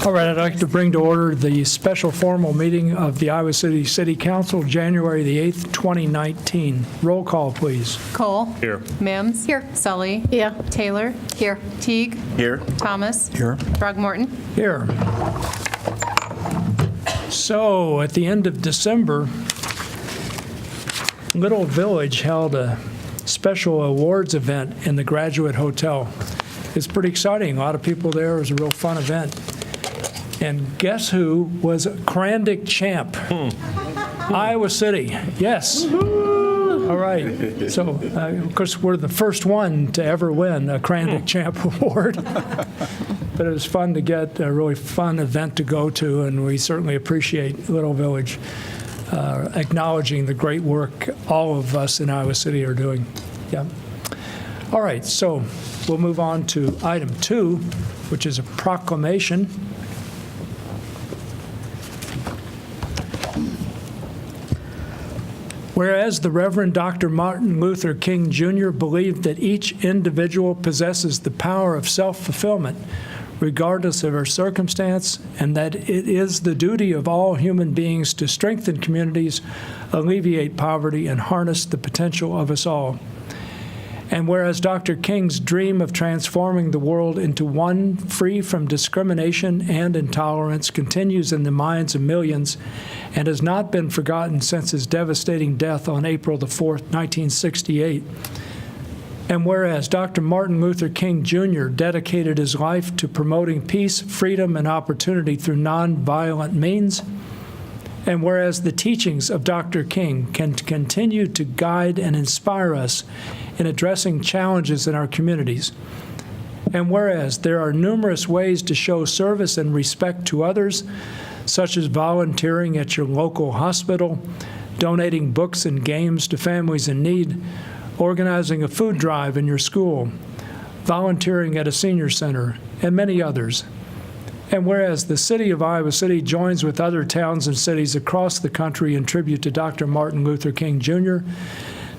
All right, I'd like to bring to order the special formal meeting of the Iowa City City Council, January the 8th, 2019. Roll call, please. Cole. Here. Mims. Here. Sully. Here. Taylor. Here. Teague. Here. Thomas. Here. Throgmorton. Here. So, at the end of December, Little Village held a special awards event in the Graduate Hotel. It's pretty exciting. A lot of people there. It was a real fun event. And guess who was Crandic champ? Iowa City. Yes. All right. So, of course, we're the first one to ever win a Crandic champ award. But it was fun to get a really fun event to go to, and we certainly appreciate Little Village acknowledging the great work all of us in Iowa City are doing. Yeah. All right. So we'll move on to item 2, which is a proclamation. Whereas the Reverend Dr. Martin Luther King Jr. believed that each individual possesses the power of self-fulfillment, regardless of our circumstance, and that it is the duty of all human beings to strengthen communities, alleviate poverty, and harness the potential of us all. And whereas Dr. King's dream of transforming the world into one free from discrimination and intolerance continues in the minds of millions and has not been forgotten since his devastating death on April the 4th, 1968. And whereas Dr. Martin Luther King Jr. dedicated his life to promoting peace, freedom, and opportunity through nonviolent means, and whereas the teachings of Dr. King can continue to guide and inspire us in addressing challenges in our communities, and whereas there are numerous ways to show service and respect to others, such as volunteering at your local hospital, donating books and games to families in need, organizing a food drive in your school, volunteering at a senior center, and many others. And whereas the city of Iowa City joins with other towns and cities across the country in tribute to Dr. Martin Luther King Jr.,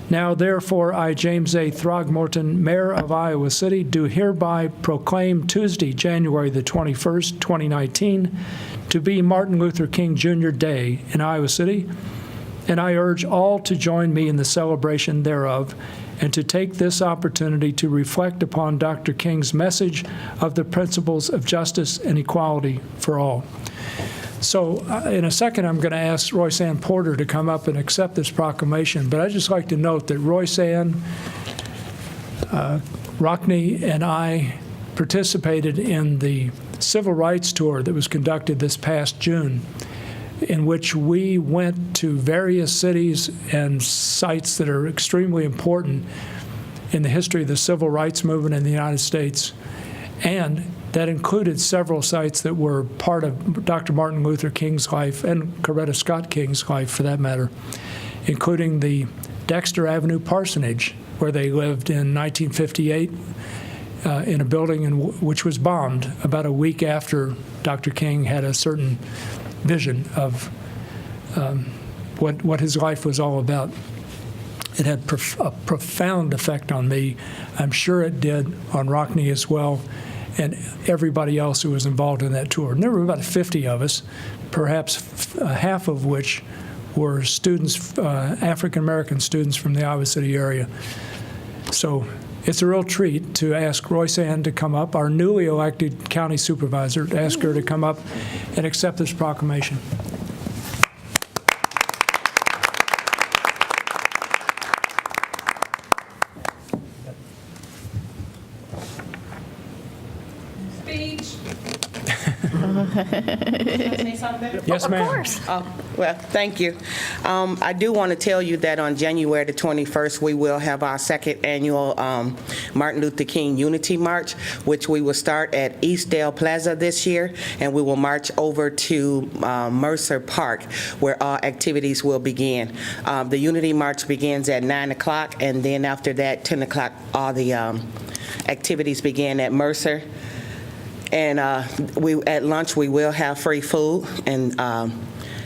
now therefore I, James A. Throgmorton, Mayor of Iowa City, do hereby proclaim Tuesday, January the 21st, 2019, to be Martin Luther King Jr. Day in Iowa City, and I urge all to join me in the celebration thereof and to take this opportunity to reflect upon Dr. King's message of the principles of justice and equality for all. So in a second, I'm going to ask Royce-Ann Porter to come up and accept this proclamation, but I'd just like to note that Royce-Ann, Rockne, and I participated in the civil rights tour that was conducted this past June, in which we went to various cities and sites that are extremely important in the history of the civil rights movement in the United States. And that included several sites that were part of Dr. Martin Luther King's life and Coretta Scott King's life, for that matter, including the Dexter Avenue parsonage, where they lived in 1958 in a building which was bombed about a week after Dr. King had a certain vision of what his life was all about. It had a profound effect on me. I'm sure it did on Rockne as well, and everybody else who was involved in that tour. And there were about 50 of us, perhaps half of which were students, African-American students from the Iowa City area. So it's a real treat to ask Royce-Ann to come up, our newly elected county supervisor, to ask her to come up and accept this proclamation. Speech. Yes, ma'am. Of course. Well, thank you. I do want to tell you that on January the 21st, we will have our second annual Martin Luther King Unity March, which we will start at Eastdale Plaza this year, and we will march over to Mercer Park, where all activities will begin. The Unity March begins at 9 o'clock, and then after that, 10 o'clock, all the activities begin at Mercer. And at lunch, we will have free food, and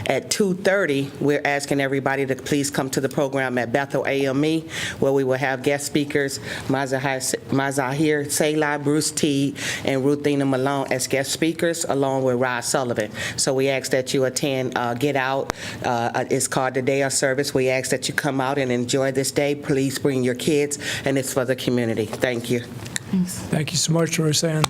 At 2:30, we're asking everybody to please come to the program at Bethel AME, where we will have guest speakers, Mazahir Selah, Bruce T, and Ruthina Malone as guest speakers, along with Rod Sullivan. So we ask that you attend Get Out. It's called the Day of Service. We ask that you come out and enjoy this day. Please bring your kids, and it's for the community. Thank you. Thank you so much, Roseanne.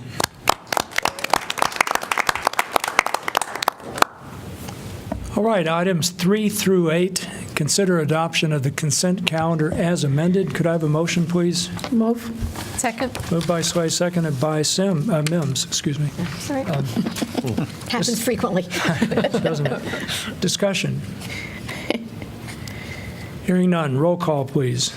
All right, items 3 through 8. Consider adoption of the consent calendar as amended. Could I have a motion, please? Move. Second. Moved by Sway, seconded by Mims, excuse me. Sorry. Happens frequently. Doesn't it? Discussion. Hearing none. Roll call, please.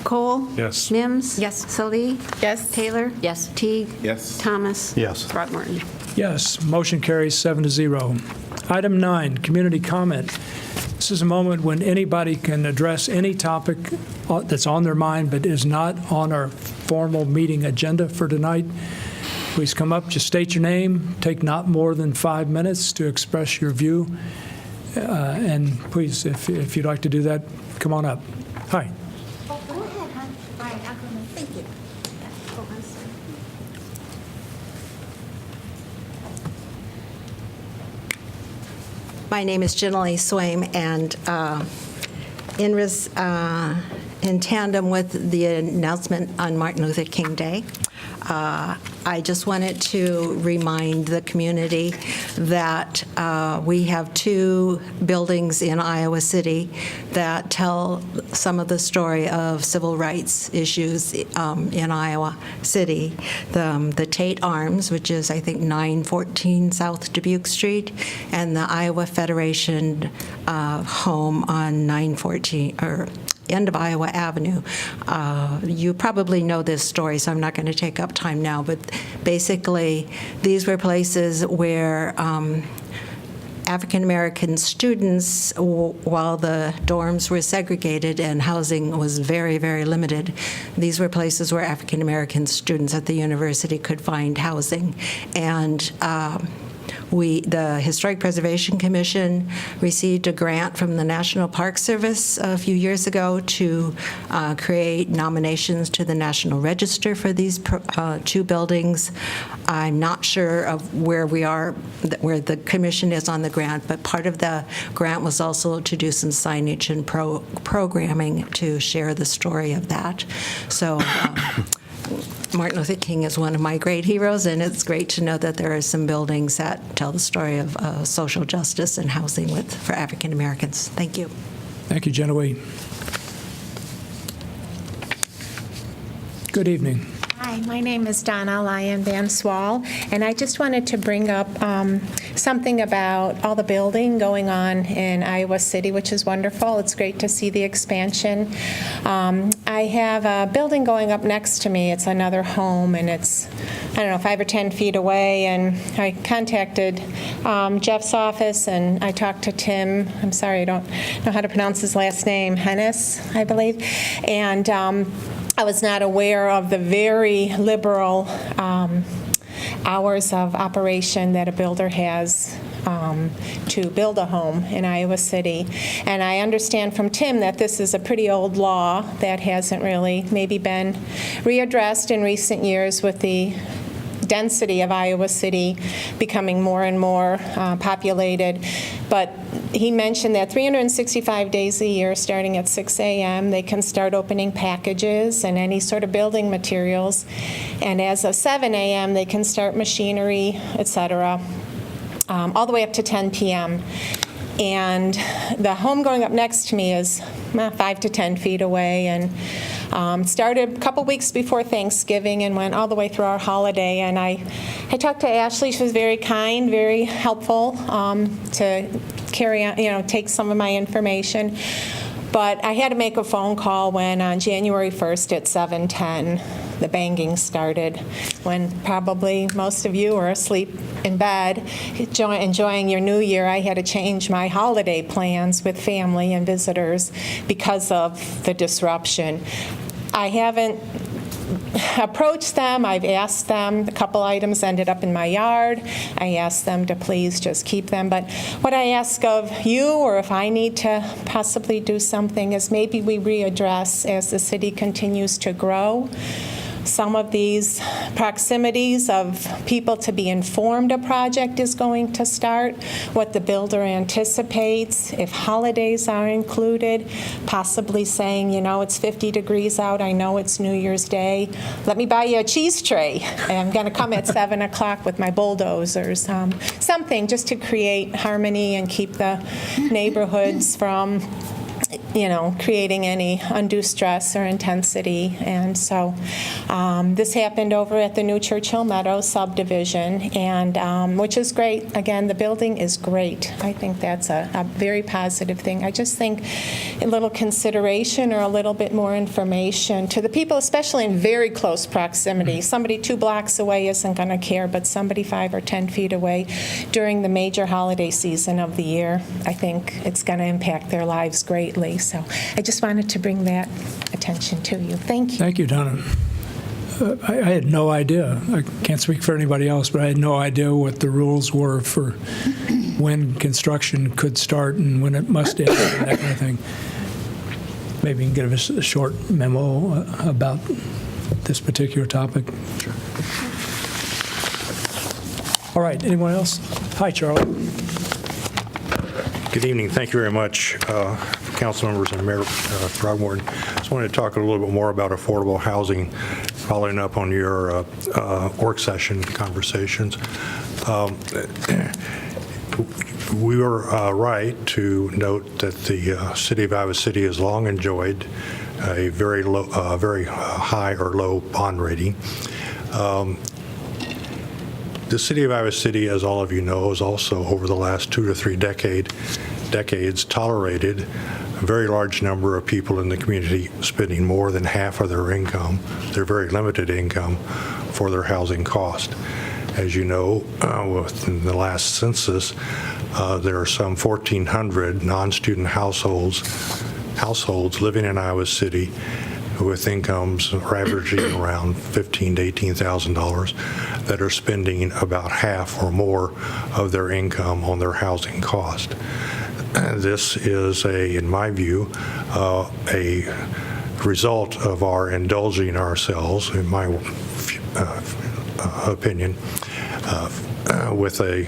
Cole? Yes. Mims? Yes. Sully? Yes. Taylor? Yes. Teague? Yes. Thomas? Yes. Throckmorton? Yes, motion carries 7-0. Item 9, community comment. This is a moment when anybody can address any topic that's on their mind but is not on our formal meeting agenda for tonight. Please come up, just state your name, take not more than 5 minutes to express your view. And please, if you'd like to do that, come on up. Hi. Go ahead, hon. All right, I'll go in. Thank you. My name is Jenny Swaim, and in tandem with the announcement on Martin Luther King Day, I just wanted to remind the community that we have 2 buildings in Iowa City that tell some of the story of civil rights issues in Iowa City. The Tate Arms, which is, I think, 914 South Dubuque Street, and the Iowa Federation home on 914, or end of Iowa Avenue. You probably know this story, so I'm not going to take up time now, but basically these were places where African American students, while the dorms were segregated and housing was very, very limited, these were places where African American students at the university could find housing. And the Historic Preservation Commission received a grant from the National Park Service a few years ago to create nominations to the National Register for these 2 buildings. I'm not sure of where we are, where the commission is on the grant, but part of the grant was also to do some signage and programming to share the story of that. So Martin Luther King is one of my great heroes, and it's great to know that there are some buildings that tell the story of social justice and housing for African Americans. Thank you. Thank you, Genevieve. Good evening. Hi, my name is Donna Lyon Van Swal, and I just wanted to bring up something about all the building going on in Iowa City, which is wonderful. It's great to see the expansion. I have a building going up next to me. It's another home, and it's, I don't know, 5 or 10 feet away, and I contacted Jeff's office, and I talked to Tim. I'm sorry, I don't know how to pronounce his last name, Hennis, I believe, and I was not aware of the very liberal hours of operation that a builder has to build a home in Iowa City. And I understand from Tim that this is a pretty old law that hasn't really maybe been readdressed in recent years with the density of Iowa City becoming more and more populated. But he mentioned that 365 days a year, starting at 6 a.m., they can start opening packages and any sort of building materials. And as of 7 a.m., they can start machinery, et cetera, all the way up to 10 p.m. And the home going up next to me is 5 to 10 feet away, and started a couple weeks before Thanksgiving and went all the way through our holiday. And I talked to Ashley. She was very kind, very helpful to carry on, take some of my information. But I had to make a phone call when on January 1st at 7:10, the banging started, when probably most of you were asleep in bed, enjoying your new year. I had to change my holiday plans with family and visitors because of the disruption. I haven't approached them, I've asked them, a couple items ended up in my yard. I asked them to please just keep them. But what I ask of you, or if I need to possibly do something, is maybe we readdress as the city continues to grow some of these proximities of people to be informed a project is going to start, what the builder anticipates, if holidays are included, possibly saying, you know, it's 50 degrees out, I know it's New Year's Day, let me buy you a cheese tray. I'm going to come at 7 o'clock with my bulldozers. Something just to create harmony and keep the neighborhoods from creating any undue stress or intensity. And so this happened over at the new Churchill Meadows subdivision, and which is great. Again, the building is great. I think that's a very positive thing. I just think a little consideration or a little bit more information to the people, especially in very close proximity. Somebody 2 blocks away isn't going to care, but somebody 5 or 10 feet away during the major holiday season of the year, I think it's going to impact their lives greatly. So I just wanted to bring that attention to you. Thank you. Thank you, Donna. I had no idea. I can't speak for anybody else, but I had no idea what the rules were for when construction could start and when it must end, and that kind of thing. Maybe you can give us a short memo about this particular topic. Sure. All right, anyone else? Hi, Charlie. Good evening. Thank you very much, council members and Mayor Throgmorton. I just wanted to talk a little bit more about affordable housing, following up on your work session conversations. We were right to note that the city of Iowa City has long enjoyed a very low, very high or low bond rating. The city of Iowa City, as all of you know, has also over the last 2 to 3 decades tolerated a very large number of people in the community spending more than half of their income, their very limited income, for their housing cost. As you know, within the last census, there are some 1,400 non-student households living in Iowa City with incomes averaging around $15,000 to $18,000 that are spending about half or more of their income on their housing cost. This is, in my view, a result of our indulging ourselves, in my opinion, with a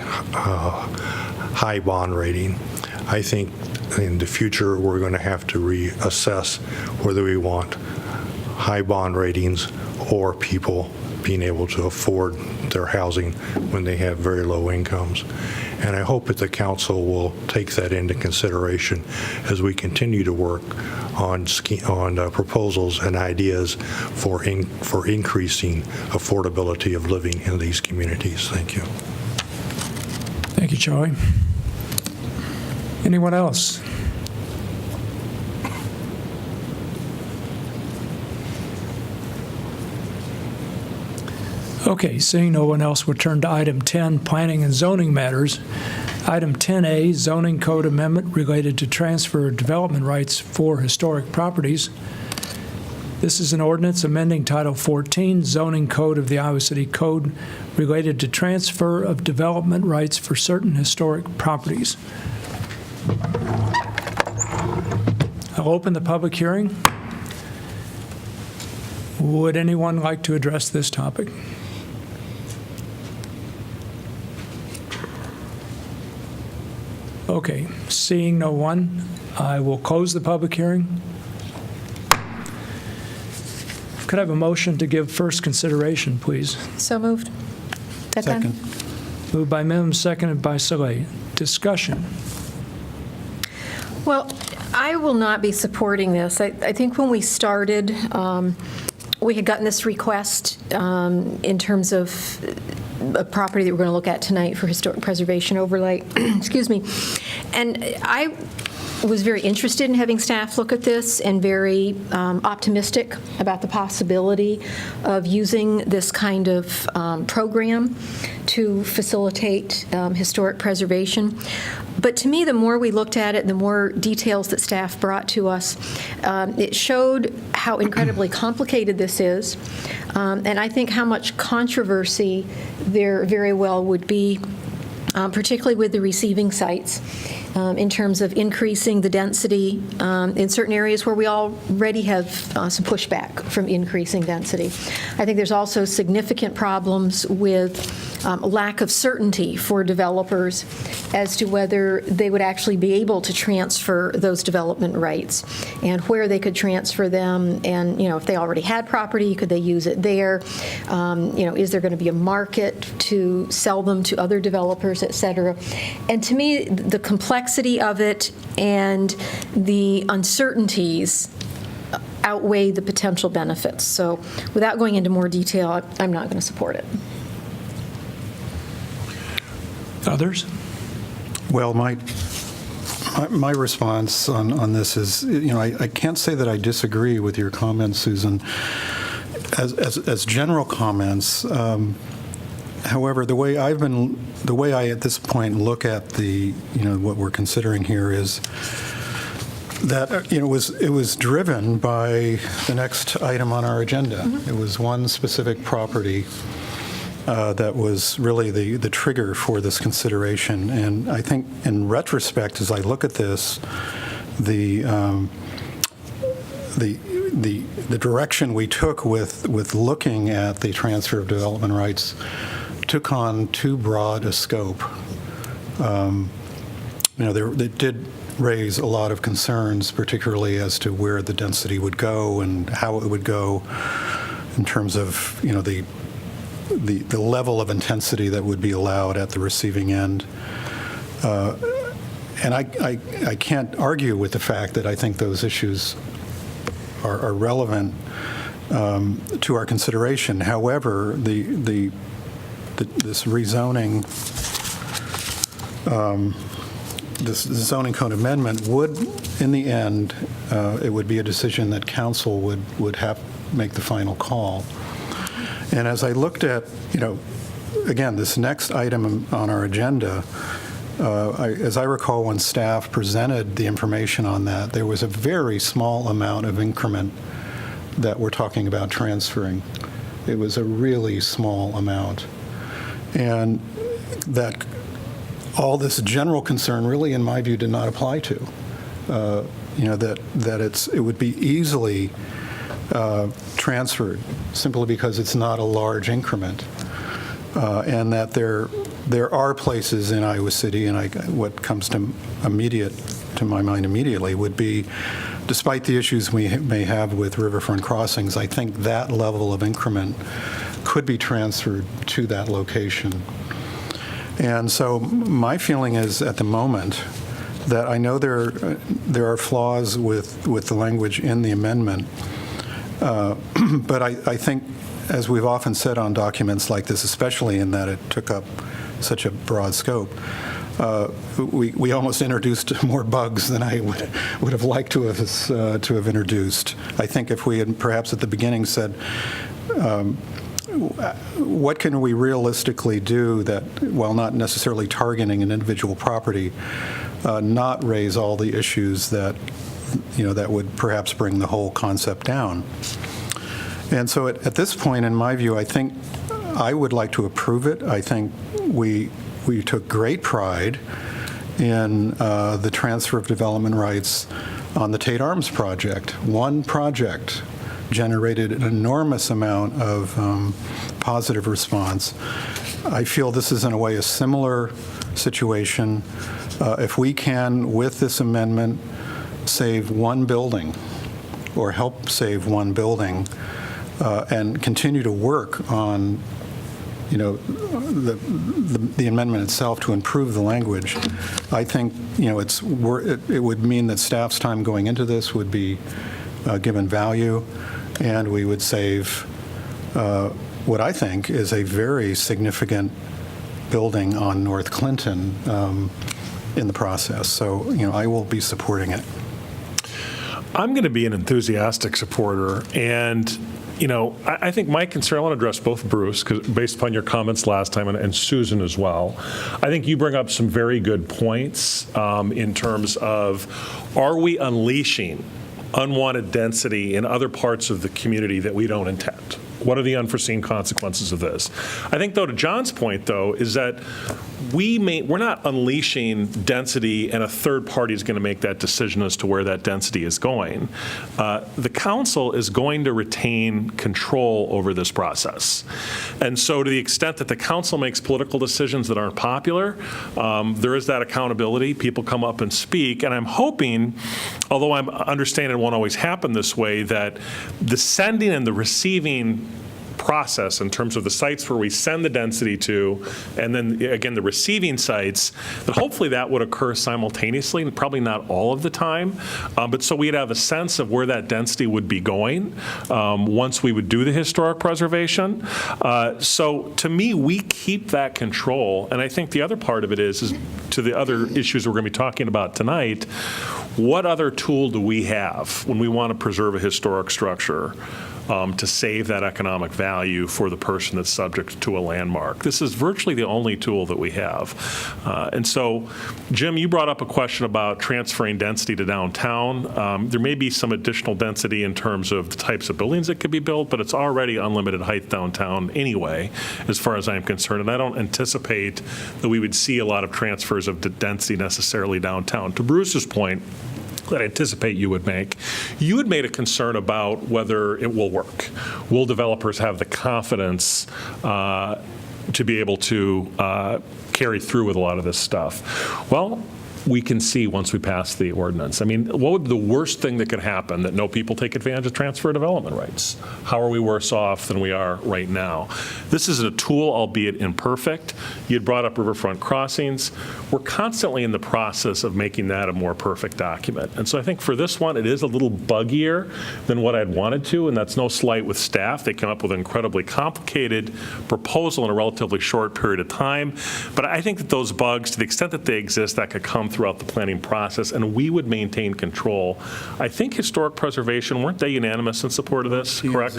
high bond rating. I think in the future we're going to have to reassess whether we want high bond ratings or people being able to afford their housing when they have very low incomes. And I hope that the council will take that into consideration as we continue to work on proposals and ideas for increasing affordability of living in these communities. Thank you. Thank you, Charlie. Anyone else? Okay, seeing no one else, we'll turn to item 10, planning and zoning matters. Item 10A, zoning code amendment related to transfer of development rights for historic properties. This is an ordinance amending Title 14, zoning code of the Iowa City Code related to transfer of development rights for certain historic properties. I'll open the public hearing. Would anyone like to address this topic? Okay, seeing no one, I will close the public hearing. Could I have a motion to give first consideration, please? So moved. Second. Moved by Mims, seconded by Soleil. Discussion. Well, I will not be supporting this. I think when we started, we had gotten this request in terms of a property that we're going to look at tonight for historic preservation overlay. Excuse me. And I was very interested in having staff look at this and very optimistic about the possibility of using this kind of program to facilitate historic preservation. But to me, the more we looked at it, the more details that staff brought to us, it showed how incredibly complicated this is, and I think how much controversy there very well would be, particularly with the receiving sites, in terms of increasing the density in certain areas where we already have some pushback from increasing density. I think there's also significant problems with lack of certainty for developers as to whether they would actually be able to transfer those development rights and where they could transfer them, and if they already had property, could they use it there? Is there going to be a market to sell them to other developers, et cetera? And to me, the complexity of it and the uncertainties outweigh the potential benefits. So without going into more detail, I'm not going to support it. Others? Well, my response on this is, I can't say that I disagree with your comments, Susan. As general comments, however, the way I at this point look at what we're considering here is that it was driven by the next item on our agenda. Mm-hmm. It was one specific property that was really the trigger for this consideration. And I think in retrospect, as I look at this, the direction we took with looking at the transfer of development rights took on too broad a scope. It did raise a lot of concerns, particularly as to where the density would go and how it would go in terms of, the level of intensity that would be allowed at the receiving end. And I can't argue with the fact that I think those issues are relevant to our consideration. However, this rezoning, this zoning code amendment would, in the end, it would be a decision that council would have make the final call. And as I looked at, again, this next item on our agenda, as I recall when staff presented the information on that, there was a very small amount of increment that we're talking about transferring. It was a really small amount. And that all this general concern really, in my view, did not apply to. That it would be easily transferred simply because it's not a large increment, and that there are places in Iowa City, and what comes to my mind immediately would be, despite the issues we may have with riverfront crossings, I think that level of increment could be transferred to that location. And so my feeling is, at the moment, that I know there are flaws with the language in the amendment, but I think, as we've often said on documents like this, especially in that it took up such a broad scope, we almost introduced more bugs than I would have liked to have introduced. I think if we had perhaps at the beginning said, what can we realistically do that, while not necessarily targeting an individual property, not raise all the issues that would perhaps bring the whole concept down. And so at this point, in my view, I think I would like to approve it. I think we took great pride in the transfer of development rights on the Tate Arms project. One project generated an enormous amount of positive response. I feel this is, in a way, a similar situation. If we can, with this amendment, save one building or help save one building and continue to work on the amendment itself to improve the language, I think it would mean that staff's time going into this would be given value, and we would save what I think is a very significant building on North Clinton in the process. So, I will be supporting it. I'm going to be an enthusiastic supporter, and I think my concern, I want to address both Bruce, because based upon your comments last time, and Susan as well, I think you bring up some very good points in terms of, are we unleashing unwanted density in other parts of the community that we don't intend? What are the unforeseen consequences of this? I think, though, to John's point, though, is that we're not unleashing density and a third party is going to make that decision as to where that density is going. The council is going to retain control over this process. And so to the extent that the council makes political decisions that aren't popular, there is that accountability. People come up and speak. And I'm hoping, although I'm understanding it won't always happen this way, that the sending and the receiving process in terms of the sites where we send the density to, and then again the receiving sites, that hopefully that would occur simultaneously, and probably not all of the time, but so we'd have a sense of where that density would be going once we would do the historic preservation. So to me, we keep that control, and I think the other part of it is to the other issues we're going to be talking about tonight, what other tool do we have when we want to preserve a historic structure to save that economic value for the person that's subject to a landmark? This is virtually the only tool that we have. And so, Jim, you brought up a question about transferring density to downtown. There may be some additional density in terms of the types of buildings that could be built, but it's already unlimited height downtown anyway, as far as I'm concerned. And I don't anticipate that we would see a lot of transfers of density necessarily downtown. To Bruce's point, that I anticipate you would make. You had made a concern about whether it will work. Will developers have the confidence to be able to carry through with a lot of this stuff? Well, we can see once we pass the ordinance. I mean, what would the worst thing that could happen? That no people take advantage of transfer development rights? How are we worse off than we are right now? This is a tool, albeit imperfect. You had brought up riverfront crossings. We're constantly in the process of making that a more perfect document. And so I think for this one, it is a little buggier than what I'd wanted to, and that's no slight with staff. They come up with an incredibly complicated proposal in a relatively short period of time. But I think that those bugs, to the extent that they exist, that could come throughout the planning process, and we would maintain control. I think historic preservation, weren't they unanimous in support of this, correct?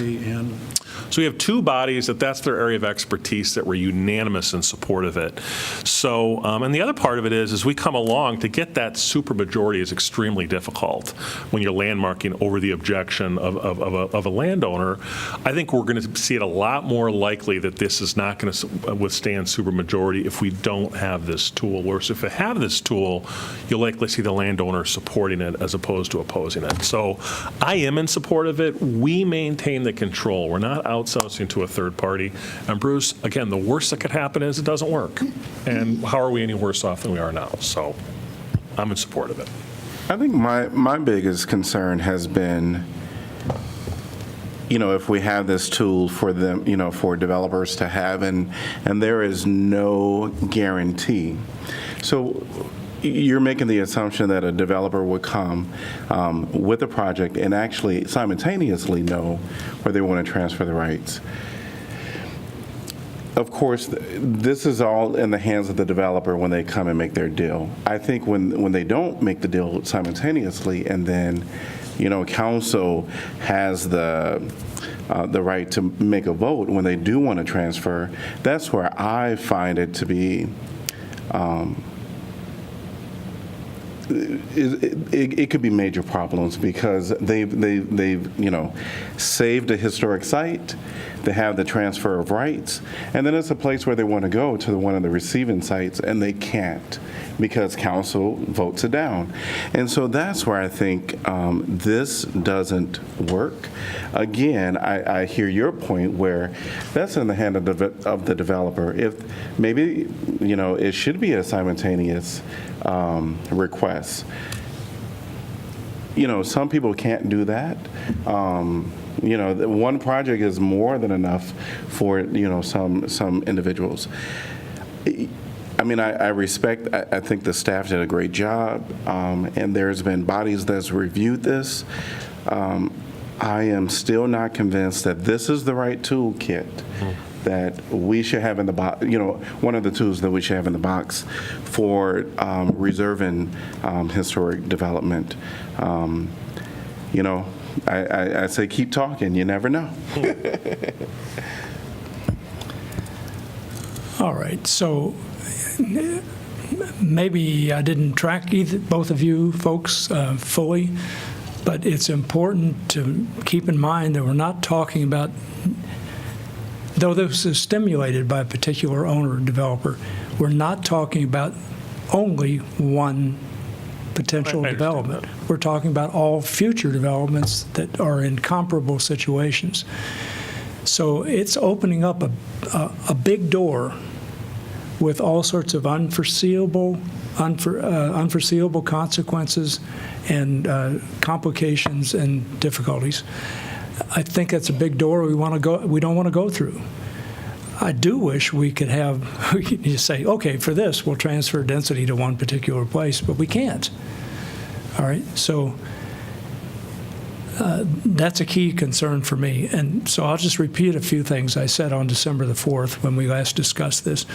So we have two bodies that's their area of expertise that were unanimous in support of it. So, and the other part of it is we come along, to get that supermajority is extremely difficult when you're landmarking over the objection of a landowner. I think we're going to see it a lot more likely that this is not going to withstand supermajority if we don't have this tool. Whereas if we have this tool, you'll likely see the landowner supporting it as opposed to opposing it. So I am in support of it. We maintain the control. We're not outsourcing to a third party. And Bruce, again, the worst that could happen is it doesn't work. And how are we any worse off than we are now? So I'm in support of it. I think my biggest concern has been, if we have this tool for them, for developers to have, and there is no guarantee. So you're making the assumption that a developer would come with a project and actually simultaneously know where they want to transfer the rights. Of course, this is all in the hands of the developer when they come and make their deal. I think when they don't make the deal simultaneously, and then, council has the right to make a vote when they do want to transfer, that's where I find it to be it could be major problems, because they've saved a historic site, they have the transfer of rights, and then it's a place where they want to go to one of the receiving sites, and they can't because council votes it down. And so that's where I think this doesn't work. Again, I hear your point where that's in the hand of the developer. If maybe, it should be a simultaneous request. Some people can't do that. One project is more than enough for, some individuals. I respect, I think the staff did a great job, and there's been bodies that's reviewed this. I am still not convinced that this is the right toolkit that we should have in the box, one of the tools that we should have in the box for reserving historic development. I say keep talking. You never know. All right, so maybe I didn't track both of you folks fully, but it's important to keep in mind that we're not talking about, though this is stimulated by a particular owner or developer, we're not talking about only one potential I understand development. that. We're talking about all future developments that are in comparable situations. So it's opening up a big door with all sorts of unforeseeable consequences and complications and difficulties. I think that's a big door we don't want to go through. I do wish we could just say, okay, for this, we'll transfer density to one particular place, but we can't. All right, so that's a key concern for me. And so I'll just repeat a few things I said on December the 4th when we last discussed this.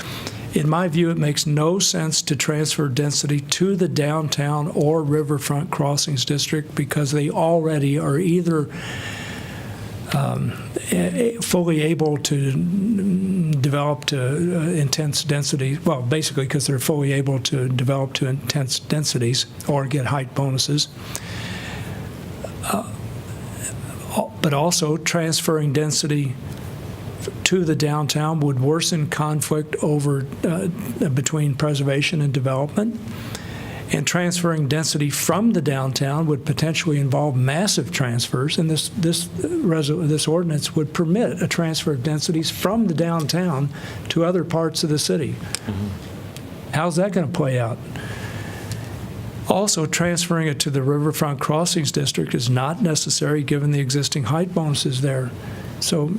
In my view, it makes no sense to transfer density to the downtown or riverfront crossings district because they already are either fully able to develop to intense density, well, basically because they're fully able to develop to intense densities or get height bonuses. But also transferring density to the downtown would worsen conflict between preservation and development. And transferring density from the downtown would potentially involve massive transfers, and this ordinance would permit a transfer of densities from the downtown to other parts of the city. Mm-hmm. How's that going to play out? Also, transferring it to the Riverfront Crossings District is not necessary given the existing height bonuses there. So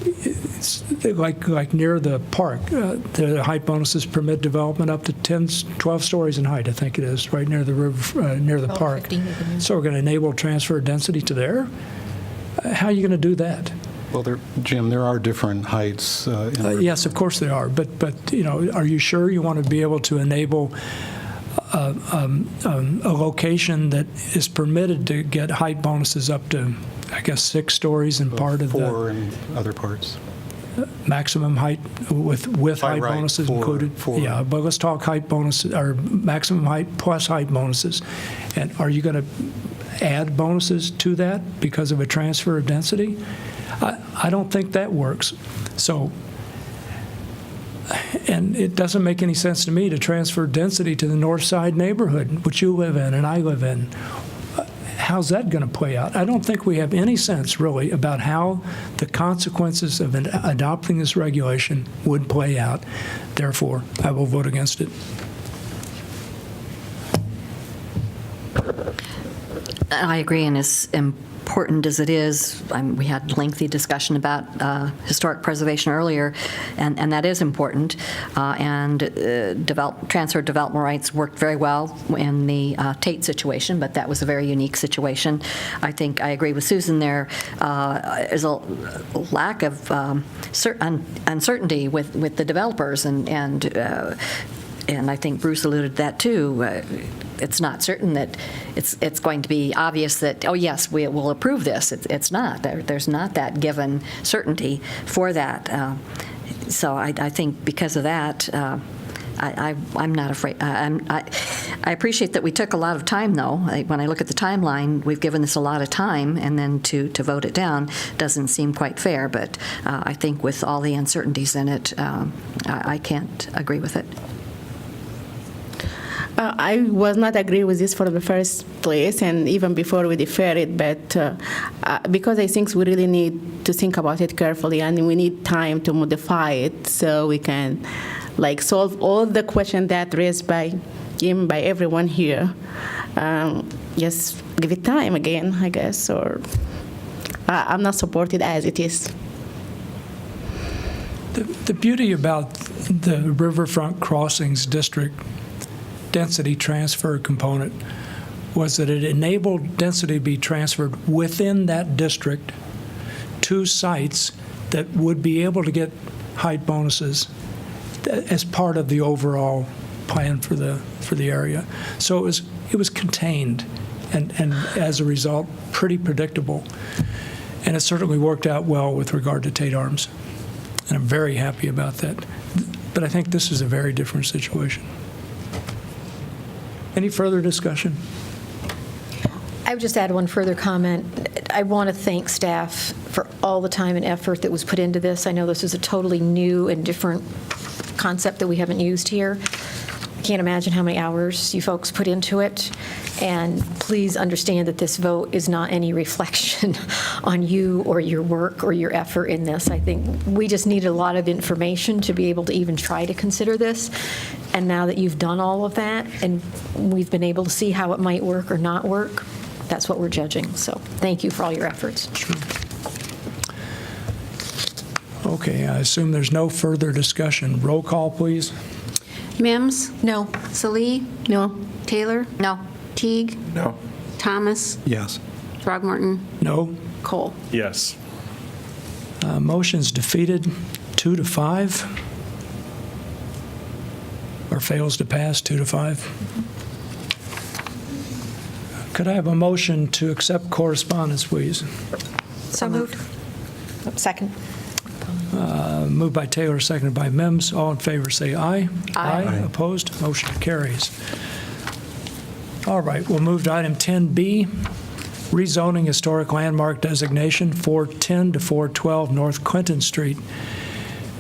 it's like near the park, the height bonuses permit development up to 12 stories in height, I think it is, right near the river, near the park. 15 even. So we're going to enable transfer of density to there? How are you going to do that? Well, Jim, there are different heights. Yes, of course there are, but are you sure you want to be able to enable a location that is permitted to get height bonuses up to, I guess, 6 stories in part of the 4 in other parts. maximum height with height right, bonuses 4, included? 4. Yeah, but let's talk height bonuses or maximum height plus height bonuses. And are you going to add bonuses to that because of a transfer of density? I don't think that works. So. And it doesn't make any sense to me to transfer density to the North Side neighborhood, which you live in and I live in. How's that going to play out? I don't think we have any sense, really, about how the consequences of adopting this regulation would play out. Therefore, I will vote against it. I agree, and as important as it is, we had lengthy discussion about historic preservation earlier, and that is important. And transfer of development rights worked very well in the Tate situation, but that was a very unique situation. I think I agree with Susan. There is a lack of uncertainty with the developers, and I think Bruce alluded to that too. It's not certain that it's going to be obvious that, oh yes, we will approve this. It's not. There's not that given certainty for that. So I think because of that, I'm not afraid. I appreciate that we took a lot of time, though. When I look at the timeline, we've given this a lot of time, and then to vote it down doesn't seem quite fair. But I think with all the uncertainties in it, I can't agree with it. I was not agree with this for the first place, and even before we defer it, but because I think we really need to think about it carefully, and we need time to modify it so we can solve all the questions that raised by him, by everyone here. Just give it time again, I guess, or I'm not supported as it is. The beauty about the Riverfront Crossings District density transfer component was that it enabled density to be transferred within that district to sites that would be able to get height bonuses as part of the overall plan for the area. So it was contained. and as a result, pretty predictable. And it certainly worked out well with regard to Tate Arms. And I'm very happy about that. But I think this is a very different situation. Any further discussion? I would just add one further comment. I want to thank staff for all the time and effort that was put into this. I know this is a totally new and different concept that we haven't used here. I can't imagine how many hours you folks put into it. And please understand that this vote is not any reflection on you or your work or your effort in this. I think we just needed a lot of information to be able to even try to consider this. And now that you've done all of that and we've been able to see how it might work or not work, that's what we're judging. So thank you for all your efforts. Okay, I assume there's no further discussion. Roll call, please. Mims? No. Salee? No. Taylor? No. Teague? No. Thomas? Yes. Throgmorton? No. Cole? Yes. Motion's defeated 2-5. Or fails to pass 2-5. Could I have a motion to accept correspondence, please? So moved. Second. Moved by Taylor, seconded by Mims. All in favor, say aye. Aye. Opposed? Motion carries. All right, we'll move to item 10B, rezoning historic landmark designation 410 to 412 North Clinton Street.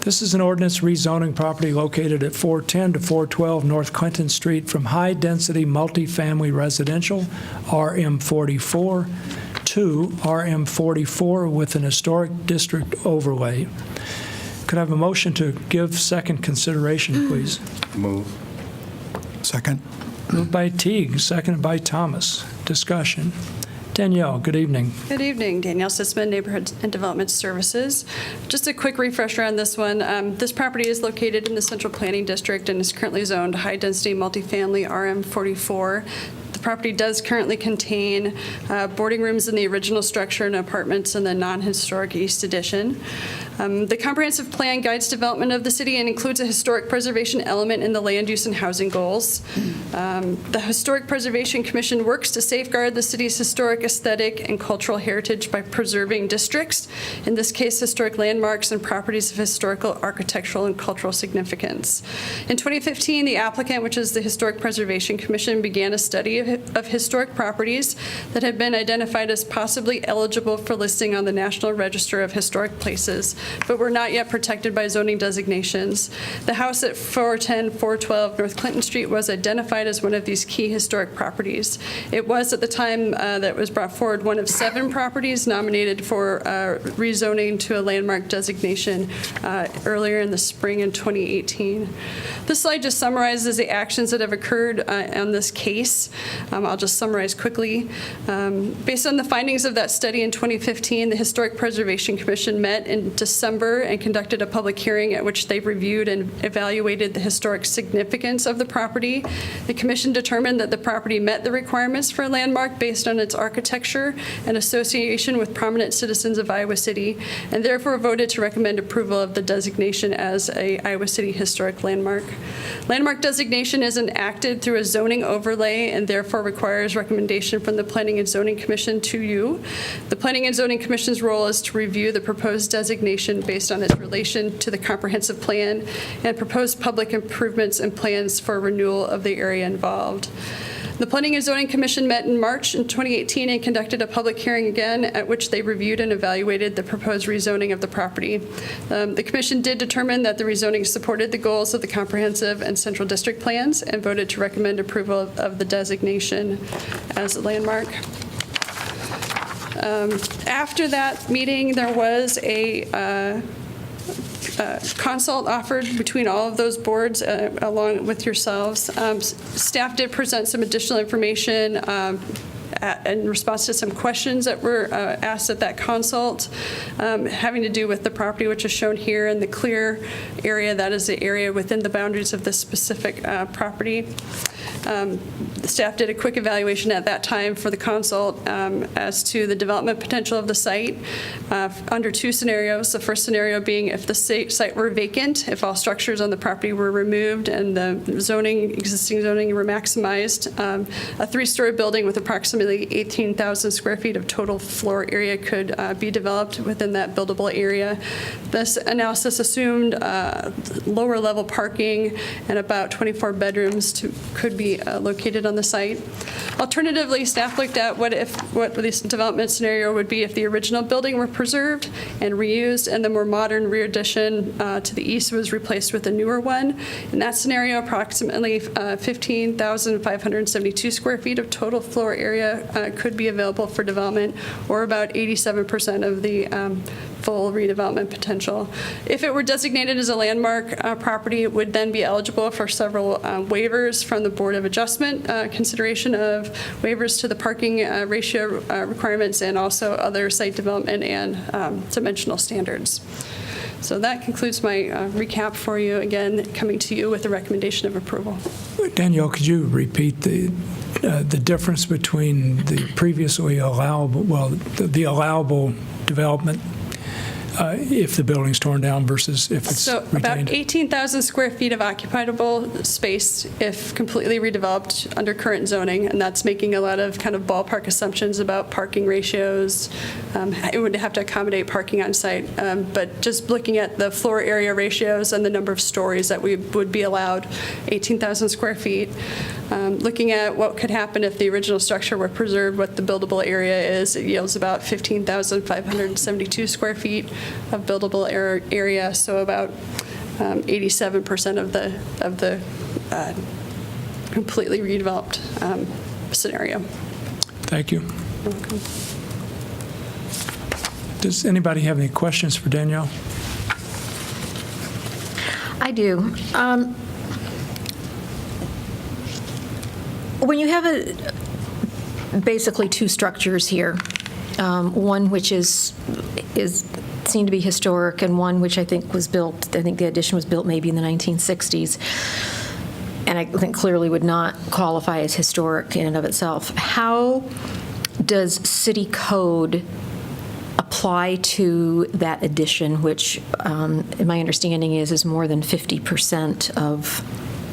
This is an ordinance rezoning property located at 410 to 412 North Clinton Street from high-density multifamily residential, RM44, to RM44 with an historic district overlay. Could I have a motion to give second consideration, please? Move. Second. Moved by Teague, seconded by Thomas. Discussion. Danielle, good evening. Good evening. Danielle Sitzman, Neighborhood and Development Services. Just a quick refresher on this one. This property is located in the Central Planning District and is currently zoned high-density multifamily RM44. The property does currently contain boarding rooms in the original structure and apartments in the non-historic East Addition. The comprehensive plan guides development of the city and includes a historic preservation element in the land use and housing goals. The Historic Preservation Commission works to safeguard the city's historic, aesthetic, and cultural heritage by preserving districts, in this case, historic landmarks and properties of historical, architectural, and cultural significance. In 2015, the applicant, which is the Historic Preservation Commission, began a study of historic properties that had been identified as possibly eligible for listing on the National Register of Historic Places, but were not yet protected by zoning designations. The house at 410, 412 North Clinton Street was identified as one of these key historic properties. It was, at the time that it was brought forward, one of 7 properties nominated for rezoning to a landmark designation earlier in the spring in 2018. This slide just summarizes the actions that have occurred on this case. I'll just summarize quickly. Based on the findings of that study in 2015, the Historic Preservation Commission met in December and conducted a public hearing at which they reviewed and evaluated the historic significance of the property. The commission determined that the property met the requirements for a landmark based on its architecture and association with prominent citizens of Iowa City, and therefore voted to recommend approval of the designation as a Iowa City historic landmark. Landmark designation is enacted through a zoning overlay and therefore requires recommendation from the Planning and Zoning Commission to you. The Planning and Zoning Commission's role is to review the proposed designation based on its relation to the comprehensive plan and proposed public improvements and plans for renewal of the area involved. The Planning and Zoning Commission met in March in 2018 and conducted a public hearing again at which they reviewed and evaluated the proposed rezoning of the property. The Commission did determine that the rezoning supported the goals of the comprehensive and central district plans and voted to recommend approval of the designation as a landmark. After that meeting, there was a consult offered between all of those boards along with yourselves. Staff did present some additional information in response to some questions that were asked at that consult, having to do with the property, which is shown here in the clear area. That is the area within the boundaries of this specific property. The staff did a quick evaluation at that time for the consult as to the development potential of the site under two scenarios. The first scenario being if the site were vacant, if all structures on the property were removed and the existing zoning were maximized, a three-story building with approximately 18,000 square feet of total floor area could be developed within that buildable area. This analysis assumed lower level parking and about 24 bedrooms could be located on the site. Alternatively, staff looked at what this development scenario would be if the original building were preserved and reused, and the more modern rear addition to the east was replaced with a newer one. In that scenario, approximately 15,572 square feet of total floor area could be available for development, or about 87% of the full redevelopment potential. If it were designated as a landmark property, it would then be eligible for several waivers from the Board of Adjustment, consideration of waivers to the parking ratio requirements, and also other site development and dimensional standards. So that concludes my recap for you. Again, coming to you with a recommendation of approval. Danielle, could you repeat the difference between the previously allowable, the allowable development if the building's torn down versus if it's So retained? about 18,000 square feet of occupiable space if completely redeveloped under current zoning, and that's making a lot of kind of ballpark assumptions about parking ratios. It would have to accommodate parking on site, but just looking at the floor area ratios and the number of stories that we would be allowed, 18,000 square feet. Looking at what could happen if the original structure were preserved, what the buildable area is, it yields about 15,572 square feet of buildable area, so about 87% of the completely redeveloped scenario. Thank you. You're welcome. Does anybody have any questions for Danielle? I do. When you have basically two structures here, one which is seen to be historic, and one which I think was built, I think the addition was built maybe in the 1960s, and I think clearly would not qualify as historic in and of itself. How does city code apply to that addition, which, in my understanding, is more than 50% of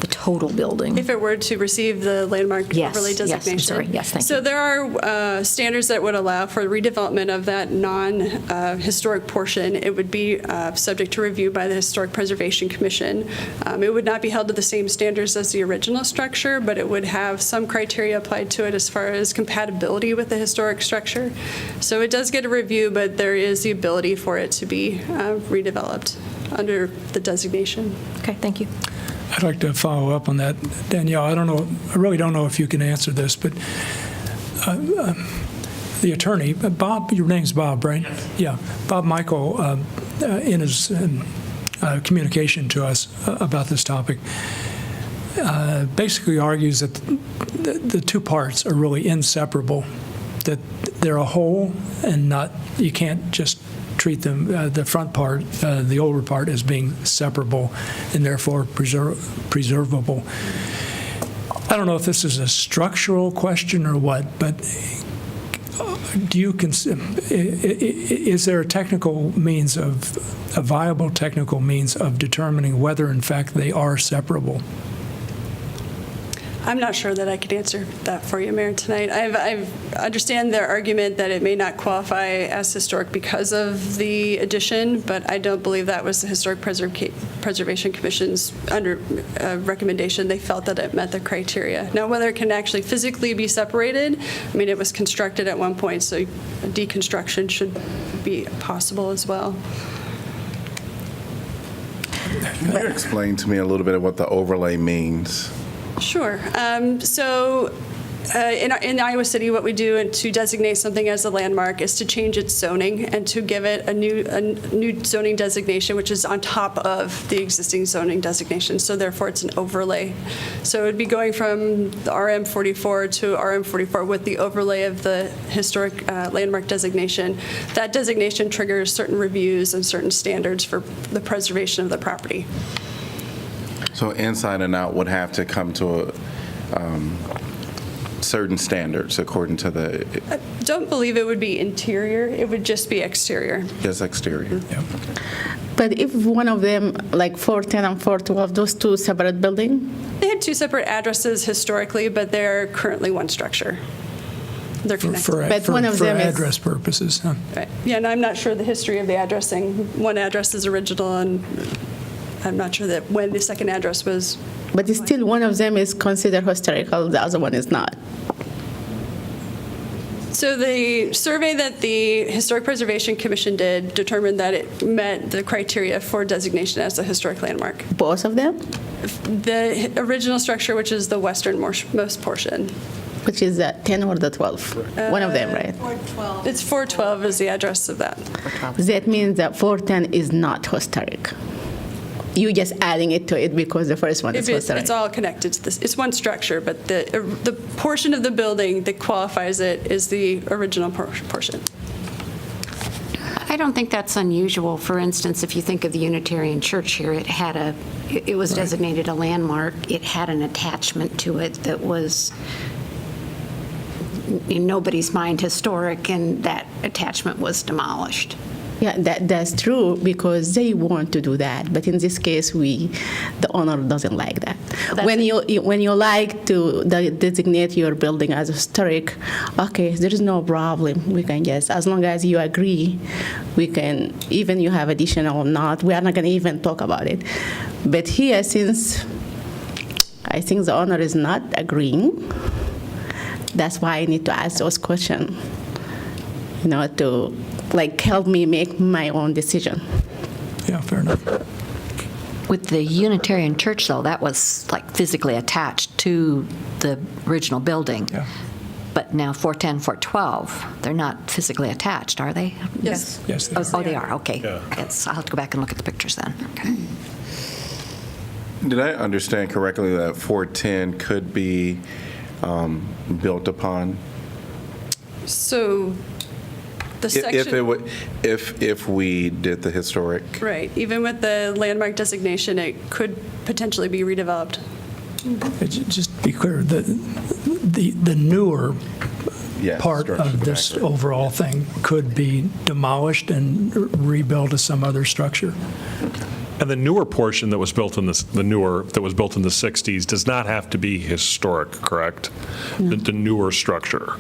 the total building? If it were to receive the landmark overlay designation. Yes, I'm sorry. Yes, thank you. So there are standards that would allow for redevelopment of that non-historic portion. It would be subject to review by the Historic Preservation Commission. It would not be held to the same standards as the original structure, but it would have some criteria applied to it as far as compatibility with the historic structure. So it does get a review, but there is the ability for it to be redeveloped under the designation. Okay, thank you. I'd like to follow up on that. Danielle, I really don't know if you can answer this, but the attorney, Bob, your name's Bob, right? Yes. Yeah. Bob Michael, in his communication to us about this topic, basically argues that the two parts are really inseparable, that they're a whole and not, you can't just treat them, the front part, the older part, as being separable and therefore preservable. I don't know if this is a structural question or what, but do you is there a viable technical means of determining whether in fact they are separable? I'm not sure that I could answer that for you, Mayor, tonight. I understand their argument that it may not qualify as historic because of the addition, but I don't believe that was the Historic Preservation Commission's recommendation. They felt that it met the criteria. Now, whether it can actually physically be separated, I mean, it was constructed at one point, so deconstruction should be possible as well. Can you explain to me a little bit of what the overlay means? Sure. So In Iowa City, what we do to designate something as a landmark is to change its zoning and to give it a new zoning designation, which is on top of the existing zoning designation. So therefore, it's an overlay. So it would be going from the RM44 to RM44 with the overlay of the historic landmark designation. That designation triggers certain reviews and certain standards for the preservation of the property. So inside and out would have to come to certain standards according to the, I don't believe it would be interior. It would just be exterior. just exterior. But if one of them, like 410 and 412, those two separate buildings? They had two separate addresses historically, but they're currently one structure. They're connected. But one of them is- address purposes, huh? Right. Yeah, and I'm not sure the history of the addressing. One address is original, and I'm not sure that when the second address was. But it's still one of them is considered historical, the other one is not. So the survey that the Historic Preservation Commission did determined that it met the criteria for designation as a historic landmark. Both of them? The original structure, which is the westernmost portion. Which is the 10 or the 12? One of them, right? It's 412 is the address of that. That means that 410 is not historic. You just adding it to it because the first one is historic. It's all connected to this. It's one structure, but the portion of the building that qualifies it is the original portion. I don't think that's unusual. For instance, if you think of the Unitarian Church here, it was designated a landmark. It had an attachment to it that was in nobody's mind historic, and that attachment was demolished. Yeah, that's true because they want to do that. But in this case, the owner doesn't like that. When you like to designate your building as historic, okay, there is no problem. We can just, as long as you agree, we can, even you have additional or not, we are not going to even talk about it. But here, since I think the owner is not agreeing, that's why I need to ask those questions, to help me make my own decision. Yeah, fair enough. With the Unitarian Church, though, that was physically attached to the original building. Yeah. But now 410, 412, they're not physically attached, are they? Yes. Yes, they are. Oh, they are, okay. Yeah. Yes, I'll have to go back and look at the pictures then. Okay. Did I understand correctly that 410 could be built upon? So the section. If we did the historic? Right. Even with the landmark designation, it could potentially be redeveloped. Just be clear, the newer Yes, part structure of this back there. overall thing could be demolished and rebuilt as some other structure. And the newer portion that was built in the 60s does not have to be historic, correct? The newer structure.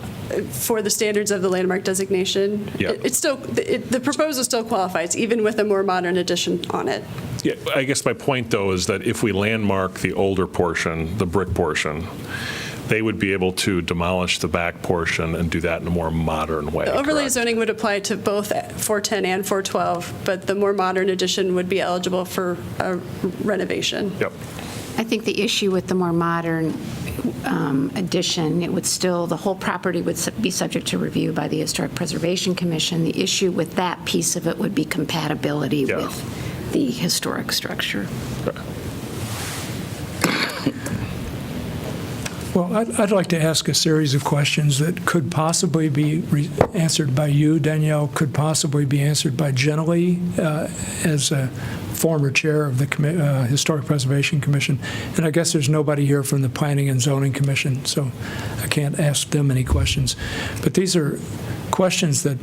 For the standards of the landmark designation, Yeah. the proposal still qualifies, even with a more modern addition on it. Yeah, I guess my point, though, is that if we landmark the older portion, the brick portion, they would be able to demolish the back portion and do that in a more modern way. The overlay correct? zoning would apply to both 410 and 412, but the more modern addition would be eligible for a renovation. Yep. I think the issue with the more modern addition, the whole property would be subject to review by the Historic Preservation Commission. The issue with that piece of it would be compatibility Yeah. with the historic structure. Well, I'd like to ask a series of questions that could possibly be answered by you, Danielle, could possibly be answered by Jenny as a former chair of the Historic Preservation Commission. And I guess there's nobody here from the Planning and Zoning Commission, so I can't ask them any questions. But these are questions that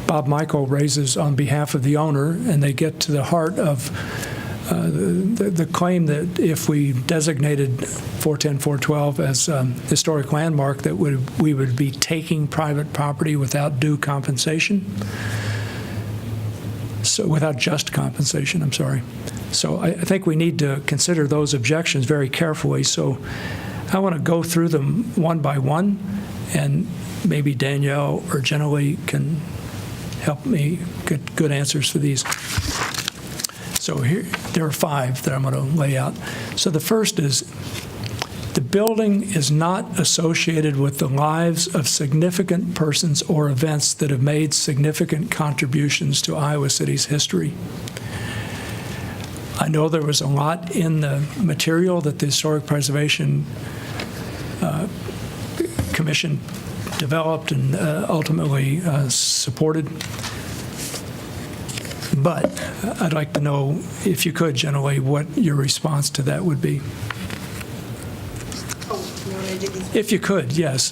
Bob Michael raises on behalf of the owner, and they get to the heart of the claim that if we designated 410, 412 as historic landmark, that we would be taking private property without due compensation. So without just compensation, I'm sorry. So I think we need to consider those objections very carefully. So I want to go through them one by one, and maybe Danielle or Jenny can help me get good answers for these. So here, there are 5 that I'm going to lay out. So the first is, The building is not associated with the lives of significant persons or events that have made significant contributions to Iowa City's history. I know there was a lot in the material that the Historic Preservation Commission developed and ultimately supported. But I'd like to know, if you could, generally, what your response to that would be. If you could, yes.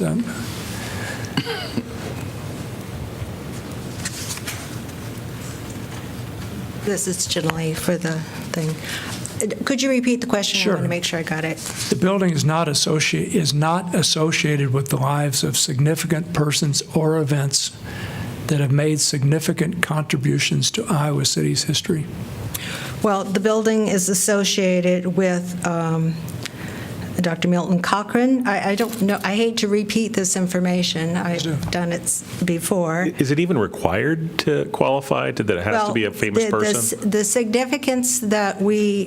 This is generally for the thing. Could you repeat the question? Sure. I want to make sure I got it. The building is not associated with the lives of significant persons or events that have made significant contributions to Iowa City's history. Well, the building is associated with Dr. Milton Cochran. I don't know, I hate to repeat this information. I've done it before. Is it even required to qualify that it has to be a famous person? The significance that we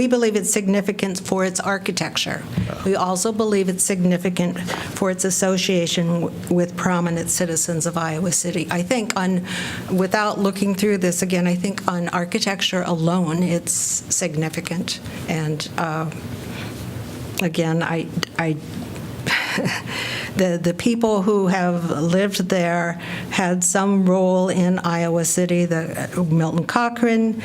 believe it's significant for its architecture. We also believe it's significant for its association with prominent citizens of Iowa City. I think without looking through this again, I think on architecture alone, it's significant. And again, the people who have lived there had some role in Iowa City. Milton Cochran,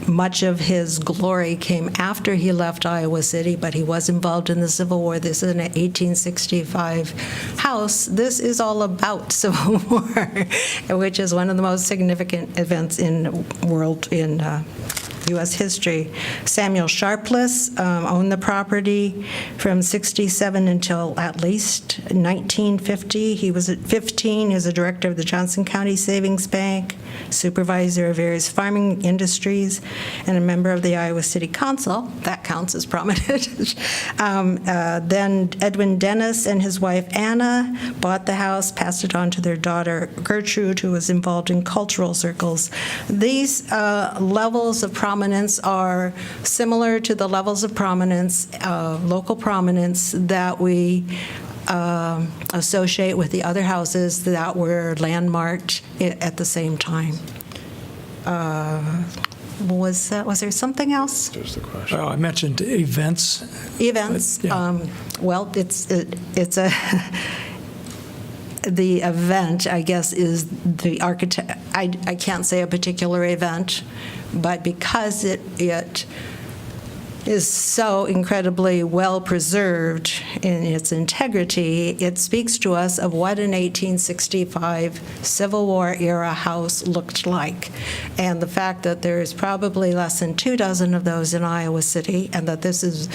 much of his glory came after he left Iowa City, but he was involved in the Civil War. This is an 1865 house. This is all about Civil War, which is one of the most significant events in U.S. history. Samuel Sharpless owned the property from 67 until at least 1950. He was at 15. He was a director of the Johnson County Savings Bank, supervisor of various farming industries, and a member of the Iowa City Council. That counts as prominent. Then Edwin Dennis and his wife Anna bought the house, passed it on to their daughter Gertrude, who was involved in cultural circles. These levels of prominence are similar to the levels of prominence, local prominence, that we associate with the other houses that were landmarked at the same time. Was there something else? There's the question. I mentioned events. Events. But, yeah. Well, it's a. The event, I guess, is the architect. I can't say a particular event, but because it is so incredibly well preserved in its integrity, it speaks to us of what an 1865 Civil War era house looked like. And the fact that there is probably less than 24 of those in Iowa City, and that this is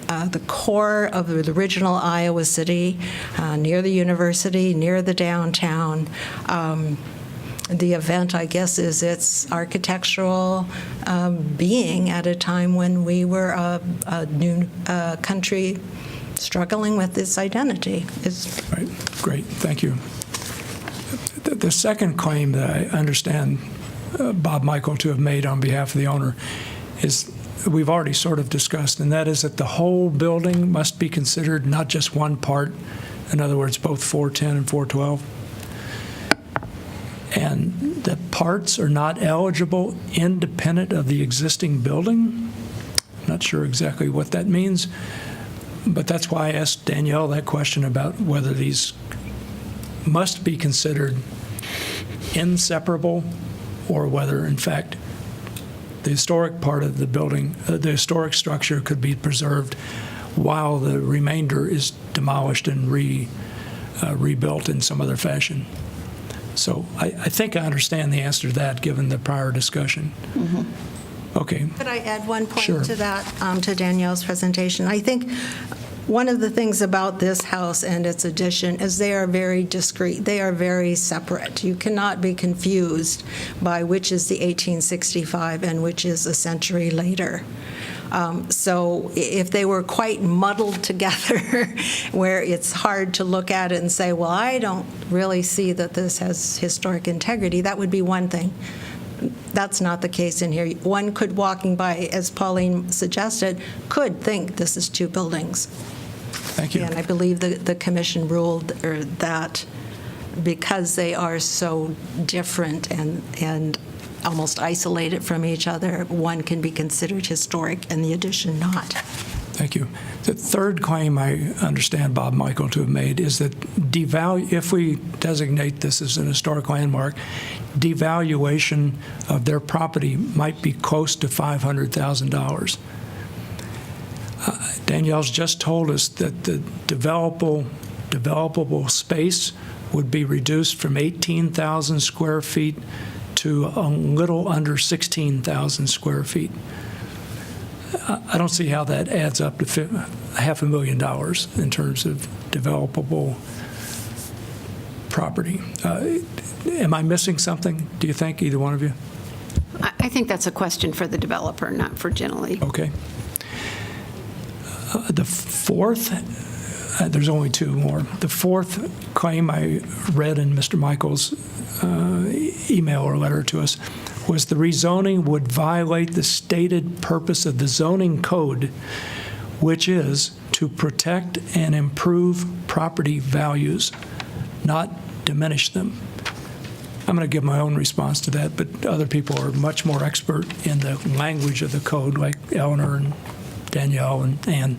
the core of the original Iowa City, near the university, near the downtown. The event, I guess, is its architectural being at a time when we were a new country struggling with its identity. Right. Great. Thank you. The second claim that I understand Bob Michael to have made on behalf of the owner is we've already sort of discussed, and that is that the whole building must be considered, not just one part. In other words, both 410 and 412. And the parts are not eligible independent of the existing building. I'm not sure exactly what that means, but that's why I asked Danielle that question about whether these must be considered inseparable or whether, in fact, the historic part of the building, the historic structure could be preserved while the remainder is demolished and rebuilt in some other fashion. So I think I understand the answer to that, given the prior discussion. Mm-hmm. Okay. Could I add one point Sure. to that, to Danielle's presentation? I think one of the things about this house and its addition is they are very discrete. They are very separate. You cannot be confused by which is the 1865 and which is a century later. So if they were quite muddled together, where it's hard to look at it and say, well, I don't really see that this has historic integrity, that would be one thing. that's not the case in here. One could, walking by, as Pauline suggested, could think this is two buildings. Thank you. And I believe the commission ruled that because they are so different and almost isolated from each other, one can be considered historic and the addition not. Thank you. The third claim I understand Bob Michael to have made is that if we designate this as an historic landmark, devaluation of their property might be close to $500,000. Danielle's just told us that the developable space would be reduced from 18,000 square feet to a little under 16,000 square feet. I don't see how that adds up to $500,000 in terms of developable property. Am I missing something, do you think, either one of you? I think that's a question for the developer, not for Gentilly. Okay. The fourth, there's only two more. The fourth claim I read in Mr. Michael's email or letter to us was the rezoning would violate the stated purpose of the zoning code, which is to protect and improve property values, not diminish them. I'm going to give my own response to that, but other people are much more expert in the language of the code, like Eleanor and Danielle and Ann.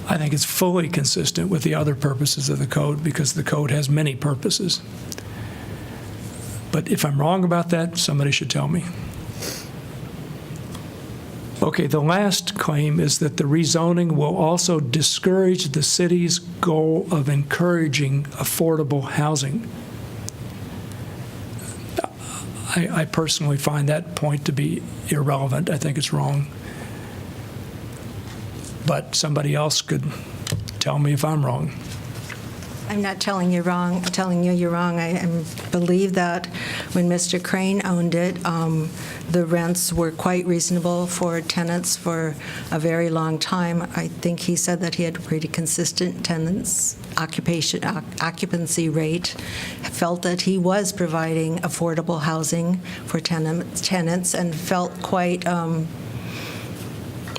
I think it's fully consistent with the other purposes of the code because the code has many purposes. But if I'm wrong about that, somebody should tell me. Okay, the last claim is that the rezoning will also discourage the city's goal of encouraging affordable housing. I personally find that point to be irrelevant. I think it's wrong. But somebody else could tell me if I'm wrong. I'm not telling you wrong. I'm telling you you're wrong. I believe that when Mr. Crane owned it, the rents were quite reasonable for tenants for a very long time. I think he said that he had pretty consistent occupancy rate, felt that he was providing affordable housing for tenants, and felt quite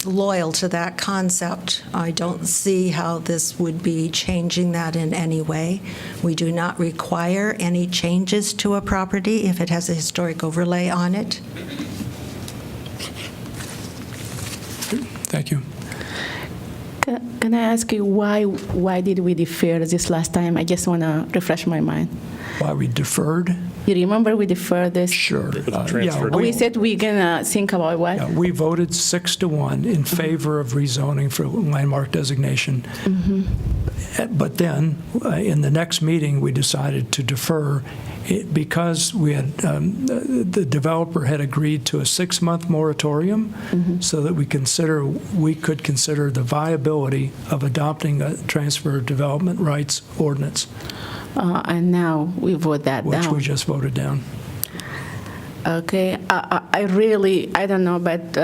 loyal to that concept. I don't see how this would be changing that in any way. We do not require any changes to a property if it has a historic overlay on it. Thank you. Can I ask you why did we defer this last time? I just want to refresh my mind. Why we deferred? You remember we deferred this? Sure. We said we're going to think about what? Yeah, we voted 6-1 in favor of rezoning for landmark designation. But then, in the next meeting, we decided to defer because we had the developer had agreed to a 6-month moratorium, so that we could consider the viability of adopting a transfer of development rights ordinance. And now we vote that down. Which we just voted down. Okay, I don't know, but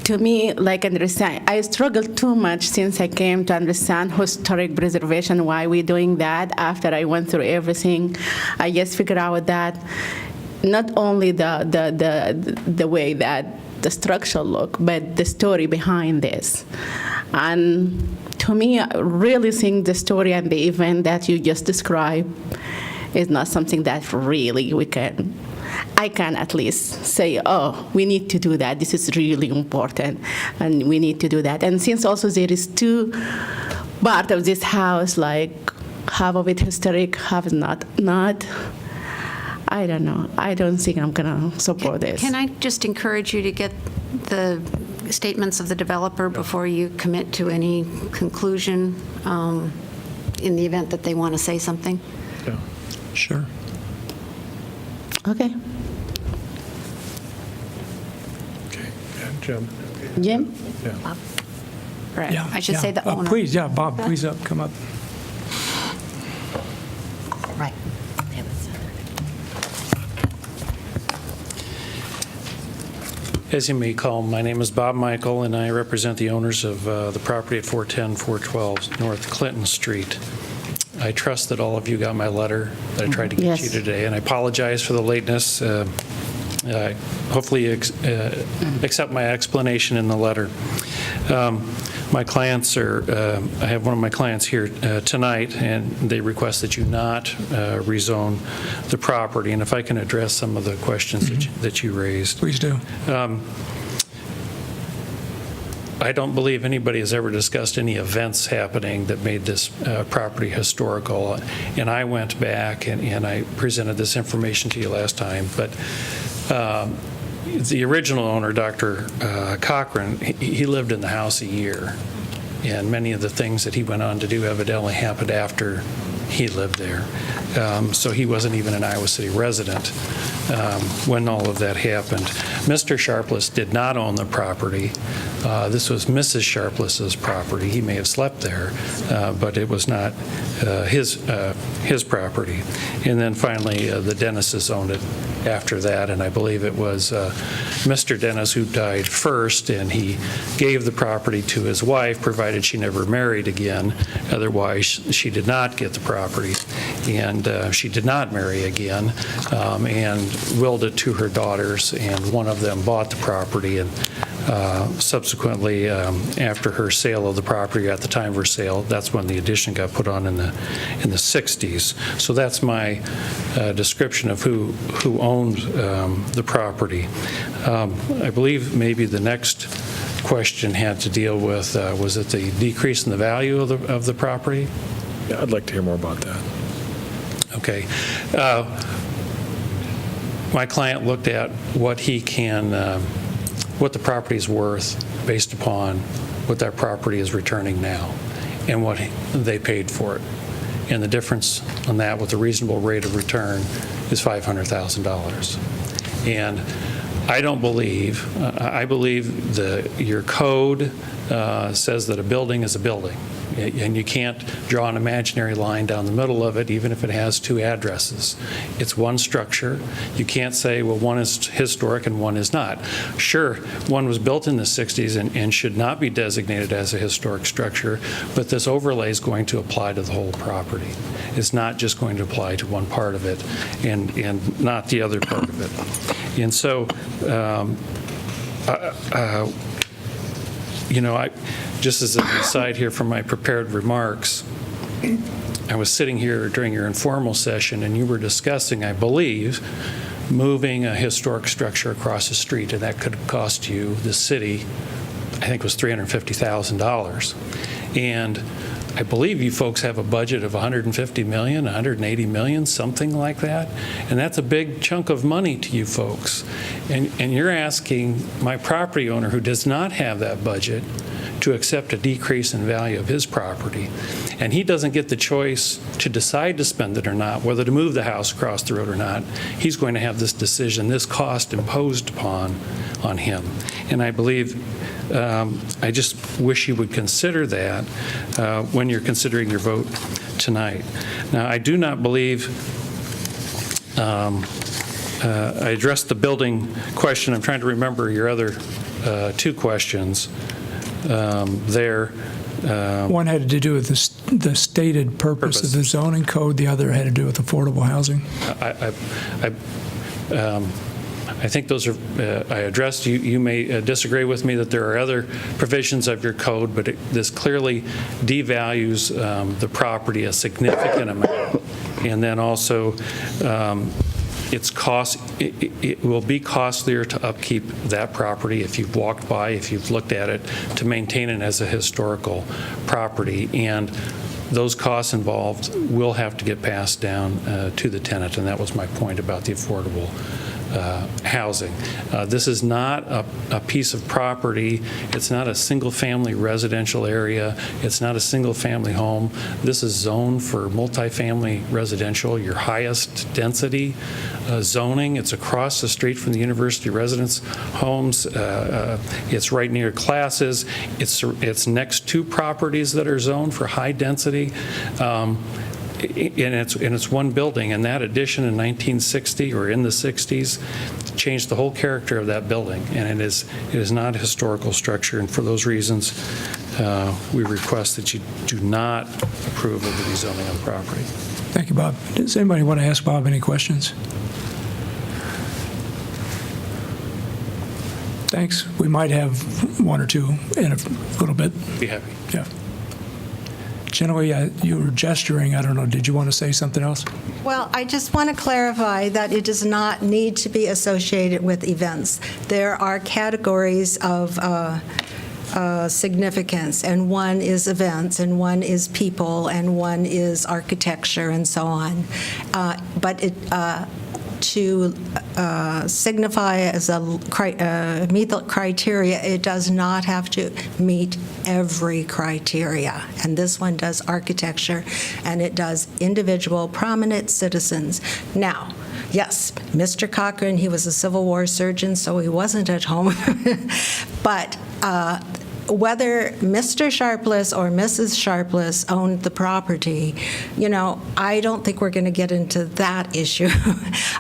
to me, like understand, I struggled too much since I came to understand historic preservation, why we're doing that. After I went through everything, I just figured out that not only the way that the structure look, but the story behind this. And to me, I really think the story and the event that you just described is not something that really I can at least say, oh, we need to do that. This is really important, and we need to do that. And since also there is two part of this house, like half of it historic, half not, I don't know. I don't think I'm going to support this. Can I just encourage you to get the statements of the developer before you commit to any conclusion in the event that they want to say something? Yeah. Sure. Okay. Okay. And Jim? Jim? Yeah. Right. Yeah, I should yeah. say the owner. Please, yeah, Bob, please come up. Right. As you may recall, my name is Bob Michael, and I represent the owners of the property at 410, 412 North Clinton Street. I trust that all of you got my letter that I tried to get Yes. you today, and I apologize for the lateness. hopefully accept my explanation in the letter. My clients I have one of my clients here tonight, and they request that you not rezone the property. And if I can address some of the questions that you raised. Please do. I don't believe anybody has ever discussed any events happening that made this property historical. And I went back and I presented this information to you last time. But the original owner, Dr. Cochran, he lived in the house a year. And many of the things that he went on to do evidently happened after he lived there. So he wasn't even an Iowa City resident when all of that happened. Mr. Sharpless did not own the property. This was Mrs. Sharpless's property. He may have slept there, but it was not his property. And then finally, the Dennises owned it after that, and I believe it was Mr. Dennis who died first, and he gave the property to his wife, provided she never married again. Otherwise, she did not get the property, and she did not marry again, and willed it to her daughters, and one of them bought the property, and subsequently, after her sale of the property, at the time of her sale, that's when the addition got put on in the 60s. So that's my description of who owned the property. I believe maybe the next question had to deal with, was it the decrease in the value of the property? Yeah, I'd like to hear more about that. Okay. My client looked at what he can, what the property is worth based upon what that property is returning now and what they paid for it. And the difference on that with a reasonable rate of return is $500,000. And I don't believe, I believe your code says that a building is a building. And you can't draw an imaginary line down the middle of it, even if it has two addresses. It's one structure. You can't say, well, one is historic and one is not. Sure, one was built in the 60s and should not be designated as a historic structure, but this overlay is going to apply to the whole property. It's not just going to apply to one part of it and not the other part of it. And so, just as an aside here from my prepared remarks, I was sitting here during your informal session and you were discussing, I believe, moving a historic structure across the street, and that could cost you, the city, I think it was $350,000. And I believe you folks have a budget of $150 million, $180 million, something like that. And that's a big chunk of money to you folks. And you're asking my property owner, who does not have that budget, to accept a decrease in value of his property. And he doesn't get the choice to decide to spend it or not, whether to move the house across the road or not. He's going to have this decision, this cost imposed upon him. And I believe, I just wish you would consider that when you're considering your vote tonight. Now, I do not believe I addressed the building question. I'm trying to remember your other two questions there. One had to do with the stated purpose of the zoning code. The other had to do with affordable housing. I think those are, I addressed. You may disagree with me that there are other provisions of your code, but this clearly devalues the property a significant amount. And then also, it will be costlier to upkeep that property if you've walked by, if you've looked at it, to maintain it as a historical property. And those costs involved will have to get passed down to the tenant, and that was my point about the affordable housing. This is not a piece of property. It's not a single-family residential area. It's not a single-family home. This is zoned for multifamily residential, your highest density zoning. It's across the street from the university residence homes. It's right near classes. It's next to properties that are zoned for high density. And it's one building, and that addition in 1960 or in the 60s changed the whole character of that building, and it is not a historical structure. And for those reasons, we request that you do not approve of the rezoning of the property. Thank you, Bob. Does anybody want to ask Bob any questions? Thanks. We might have one or two in a little bit. Be happy. Yeah. Generally, you were gesturing. I don't know. Did you want to say something else? Well, I just want to clarify that it does not need to be associated with events. There are categories of significance, and one is events, and one is people, and one is architecture, and so on. But to signify as meet the criteria, it does not have to meet every criteria. And this one does architecture, and it does individual prominent citizens. Now, yes, Mr. Cochran, he was a Civil War surgeon, so he wasn't at home. But whether Mr. Sharpless or Mrs. Sharpless owned the property, I don't think we're going to get into that issue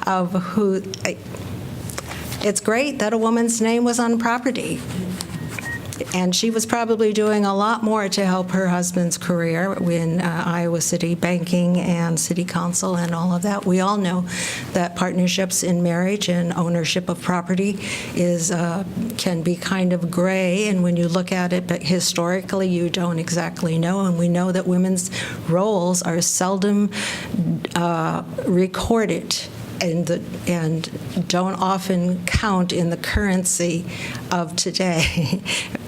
of who. It's great that a woman's name was on property. And she was probably doing a lot more to help her husband's career in Iowa City banking and city council and all of that. We all know that partnerships in marriage and ownership of property can be kind of gray, and when you look at it, but historically you don't exactly know, and we know that women's roles are seldom recorded and don't often count in the currency of today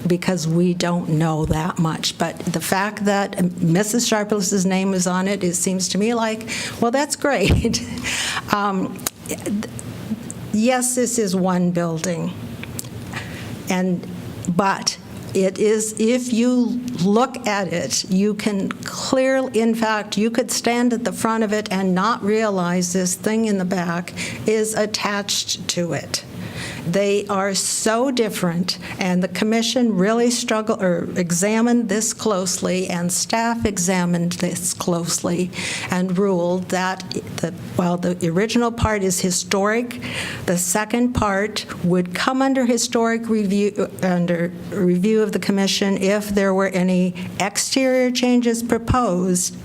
because we don't know that much. But the fact that Mrs. Sharpless's name is on it, it seems to me like, well, that's great. Yes, this is one building, but it is, if you look at it, you can clearly, in fact, you could stand at the front of it and not realize this thing in the back is attached to it. They are so different, and the commission really examined this closely, and staff examined this closely, and ruled that while the original part is historic, the second part would come under historic review, under review of the commission if there were any exterior changes proposed,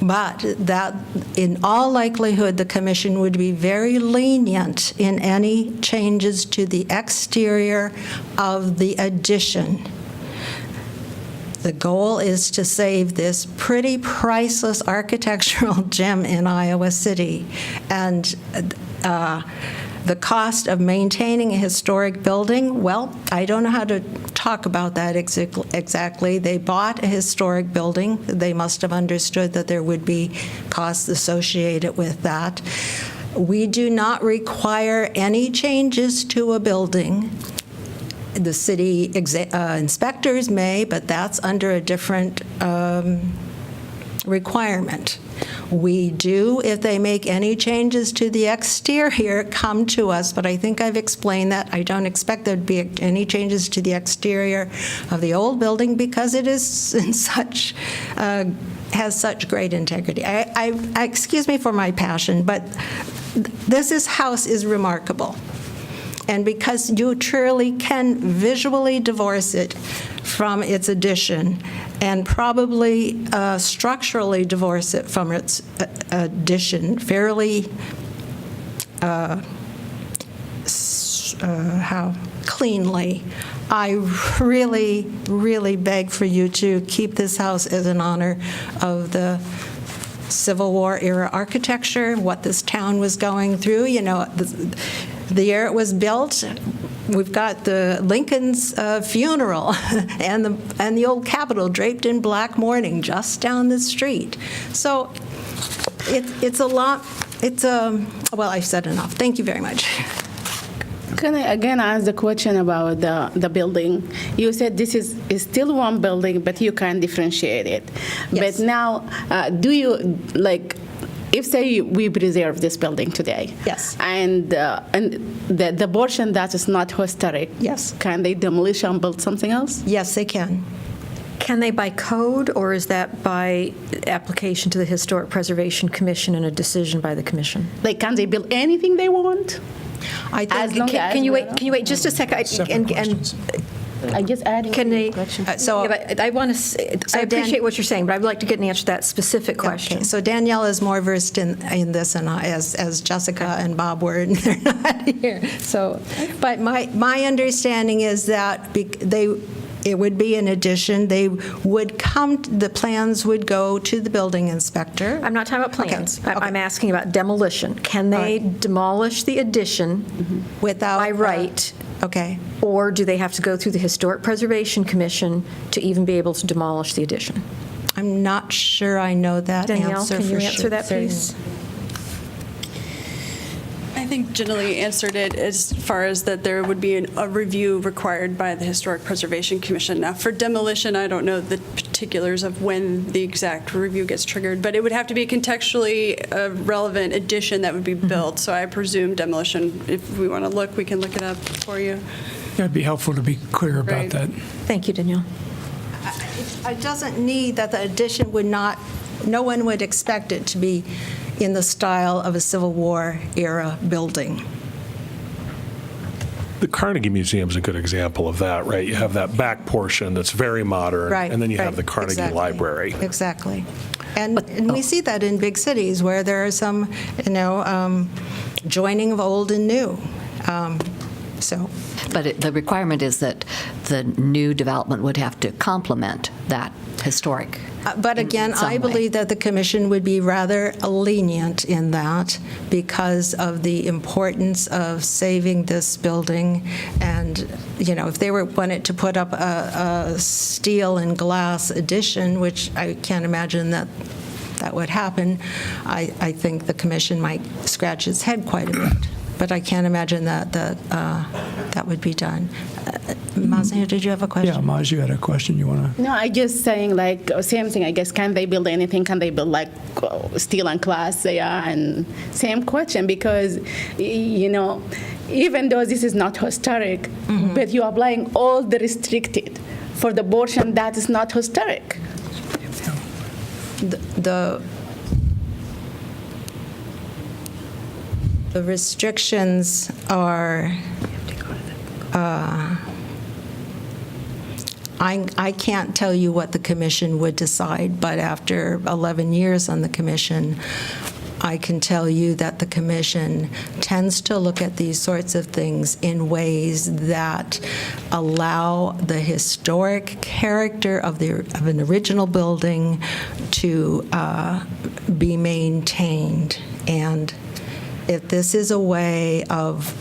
but that in all likelihood the commission would be very lenient in any changes to the exterior of the addition. The goal is to save this pretty priceless architectural gem in Iowa City. And the cost of maintaining a historic building, well, I don't know how to talk about that exactly. They bought a historic building. They must have understood that there would be costs associated with that. We do not require any changes to a building. The city inspectors may, but that's under a different requirement. We do, if they make any changes to the exterior, come to us, but I think I've explained that. I don't expect there'd be any changes to the exterior of the old building because it is in such has such great integrity. Excuse me for my passion, but this house is remarkable. And because you truly can visually divorce it from its addition and probably structurally divorce it from its addition fairly cleanly, I really, really beg for you to keep this house as an honor of the Civil War era architecture, what this town was going through. The year it was built, we've got the Lincoln's funeral and the old Capitol draped in black mourning just down the street. So it's a lot. Well, I've said enough. Thank you very much. Can I again ask the question about the building? You said this is still one building, but you can differentiate it. Yes. But now, do you, if say we preserve this building today? Yes. And the portion that is not historic? Yes. Can they demolish and build something else? Yes, they can. Can they by code, or is that by application to the Historic Preservation Commission and a decision by the commission? Can they build anything they want? I think As long as Can you wait just a second? Separate questions. I just adding Can to they, the question. So- Yeah, but I want to, I Dan- appreciate what you're saying, but I'd like to get an answer to that specific question. Okay, so Danielle is more versed in this and as Jessica and Bob were, and they're not here. So, but my understanding is that it would be an addition. They would come, the plans would go to the building inspector. I'm not talking about plans. Okay, I'm asking about demolition. Can they demolish the addition Without by right? Okay. Or do they have to go through the Historic Preservation Commission to even be able to demolish the addition? I'm not sure I know that Danielle, answer can you for answer sure. that, please? I think generally answered it as far as that there would be a review required by the Historic Preservation Commission. Now, for demolition, I don't know the particulars of when the exact review gets triggered, but it would have to be a contextually relevant addition that would be built. So I presume demolition, if we want to look, we can look it up for you. It'd be helpful to be clear about Right. that. Thank you, Danielle. It doesn't need that the addition would not, no one would expect it to be in the style of a Civil War era building. The Carnegie Museum is a good example of that, right? You have that back portion that's very modern, Right. and then you have right, the Carnegie exactly, Library. Exactly. And we see that in big cities where there are some, joining of old and new. So, But the requirement is that the new development would have to complement that historic. but again, in some I way. believe that the commission would be rather lenient in that because of the importance of saving this building. And, if they wanted to put up a steel and glass addition, which I can't imagine that would happen, I think the commission might scratch its head quite a bit. But I can't imagine that would be done. Mazia, did you have a question? Yeah, Maj, you had a question you want to? No, I just saying like same thing. I guess can they build anything? Can they build like steel and glass? Yeah, and same question because even though this is not historic, but you're applying all the restricted for the portion that is not historic. The restrictions are, I can't tell you what the commission would decide, but after 11 years on the commission, I can tell you that the commission tends to look at these sorts of things in ways that allow the historic character of an original building to be maintained. And if this is a way of,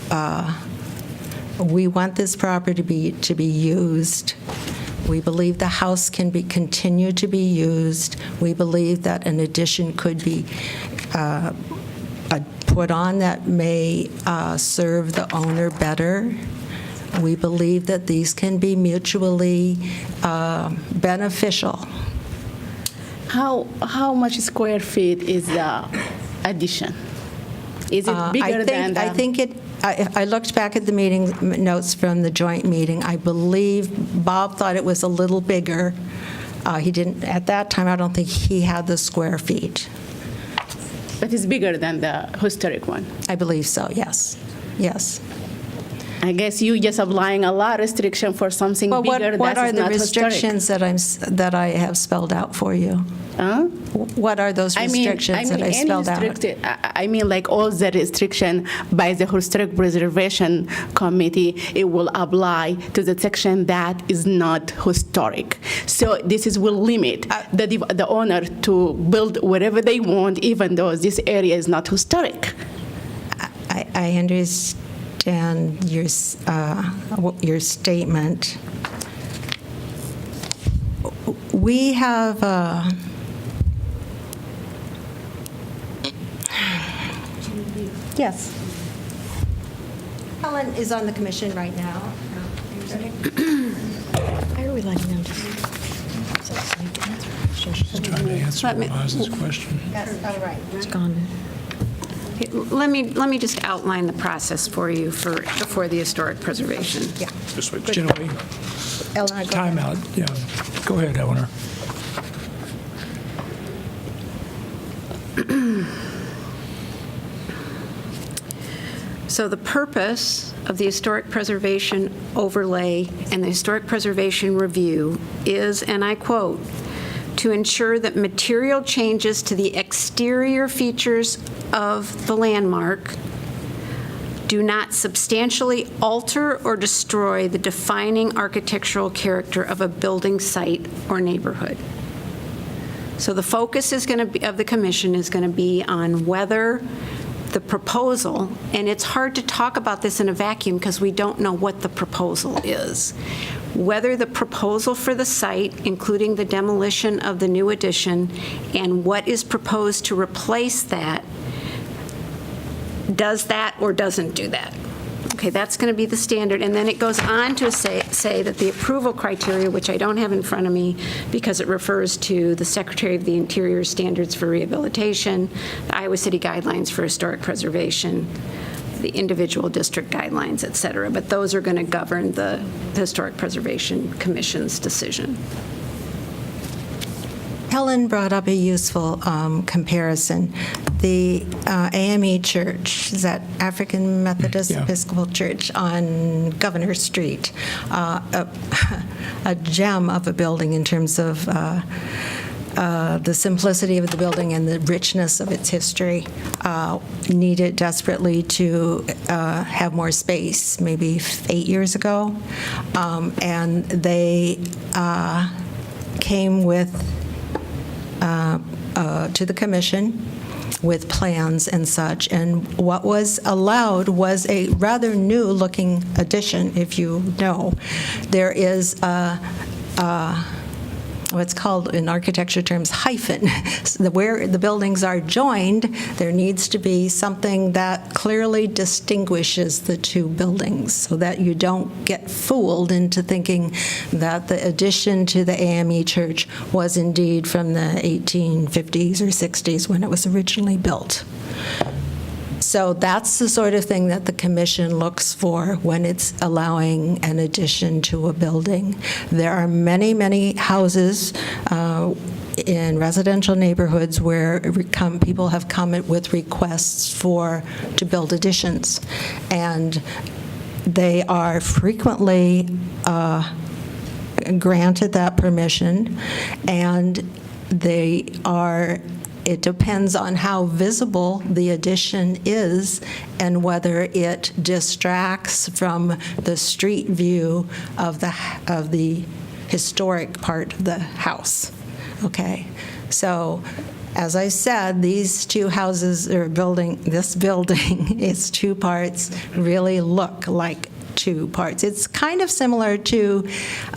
we want this property to be used, we believe the house can continue to be used, we believe that an addition could be put on that may serve the owner better. We believe that these can be mutually beneficial. How much square feet is the addition? Is it bigger than the? I think it. I looked back at the meeting notes from the joint meeting. I believe Bob thought it was a little bigger. He didn't at that time. I don't think he had the square feet. But it's bigger than the historic one. I believe so. Yes. Yes. I guess you just applying a lot of restriction for something Well, bigger what that are is the not restrictions that I have spelled out for you? Huh? What are those restrictions that I spelled out? I mean, like all the restriction by the Historic Preservation Committee, it will apply to the section that is not historic. So this will limit the owner to build whatever they want, even though this area is not historic. I understand your statement. We have yes. Helen is on the commission right now. Why are we letting them just? Just trying to answer Let me- Maz's question. Yes, all right. It's gone. Let me just outline the process for you for the historic preservation. Yeah. This way. Generally, Eleanor, go time ahead. out. Yeah. Go ahead, Eleanor. So the purpose of the historic preservation overlay and the historic preservation review is, and I quote, "to ensure that material changes to the exterior features of the landmark do not substantially alter or destroy the defining architectural character of a building site or neighborhood." So the focus is going to be, of the commission is going to be on whether the proposal, and it's hard to talk about this in a vacuum because we don't know what the proposal is, whether the proposal for the site, including the demolition of the new addition, and what is proposed to replace that, does that or doesn't do that. Okay, that's going to be the standard. And then it goes on to say that the approval criteria, which I don't have in front of me because it refers to the Secretary of the Interior standards for rehabilitation, the Iowa City guidelines for historic preservation, the individual district guidelines, et cetera. But those are going to govern the Historic Preservation Commission's decision. Helen brought up a useful comparison. The AME Church, is that African Methodist Yeah. Episcopal Church on Governor Street, a gem of a building in terms of the simplicity of the building and the richness of its history, needed desperately to have more space, maybe 8 years ago. And they came with to the commission with plans and such, and what was allowed was a rather new-looking addition, if you know. There is what's called in architecture terms hyphen. Where the buildings are joined, there needs to be something that clearly distinguishes the two buildings so that you don't get fooled into thinking that the addition to the AME Church was indeed from the 1850s or 60s when it was originally built. So that's the sort of thing that the commission looks for when it's allowing an addition to a building. There are many, many houses in residential neighborhoods where people have come with requests to build additions, and they are frequently granted that permission, and it depends on how visible the addition is and whether it distracts from the street view of the historic part of the house. Okay, so as I said, these two houses this building, its two parts really look like two parts. It's kind of similar to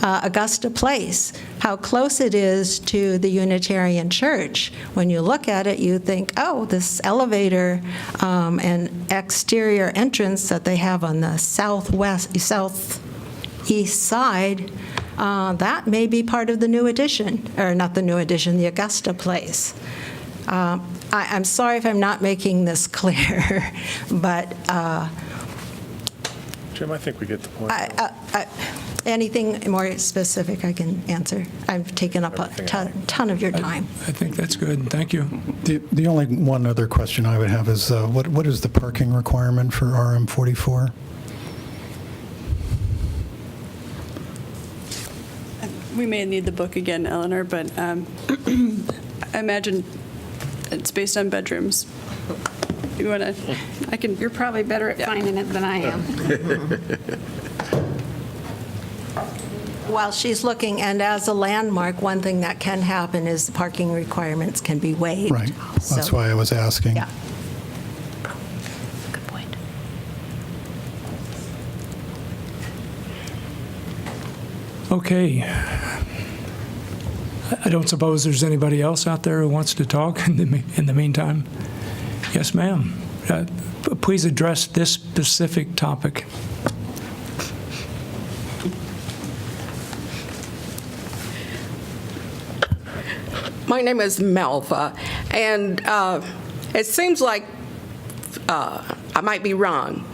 Augusta Place, how close it is to the Unitarian Church. When you look at it, you think, oh, this elevator and exterior entrance that they have on the southeast side, that may be part of the new addition, or not the new addition, the Augusta Place. I'm sorry if I'm not making this clear, but Jim, I think we get the point. anything more specific I can answer. I've taken up a ton of your time. I think that's good. Thank you. The only one other question I would have is what is the parking requirement for RM44? We may need the book again, Eleanor, but I imagine it's based on bedrooms. You want to? I can. You're probably better at finding it than I am. While she's looking, and as a landmark, one thing that can happen is the parking requirements can be waived. Right. That's So- why I was asking. Yeah. Good point. Okay. I don't suppose there's anybody else out there who wants to talk in the meantime? Yes, ma'am. Please address this specific topic. My name is Melva, and it seems like, I might be wrong,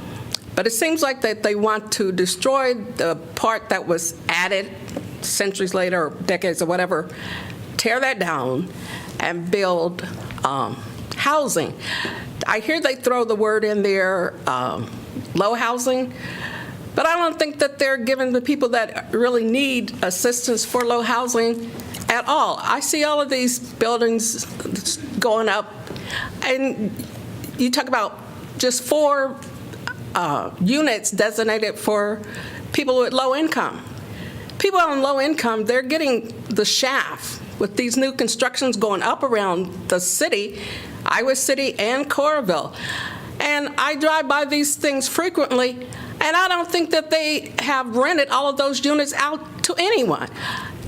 but it seems like that they want to destroy the part that was added centuries later, or decades or whatever, tear that down and build housing. I hear they throw the word in there, low housing, but I don't think that they're giving the people that really need assistance for low housing at all. I see all of these buildings going up, and you talk about just 4 units designated for people with low income. People on low income, they're getting the shaft with these new constructions going up around the city, Iowa City and Coralville. And I drive by these things frequently, and I don't think that they have rented all of those units out to anyone.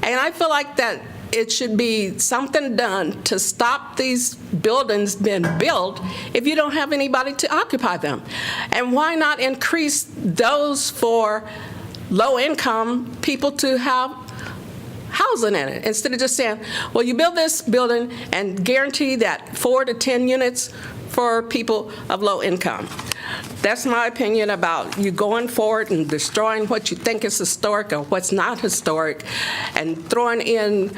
And I feel like that it should be something done to stop these buildings being built if you don't have anybody to occupy them. And why not increase those for low-income people to have housing in it, instead of just saying, well, you build this building and guarantee that 4 to 10 units for people of low income. That's my opinion about you going forward and destroying what you think is historic or what's not historic, and throwing in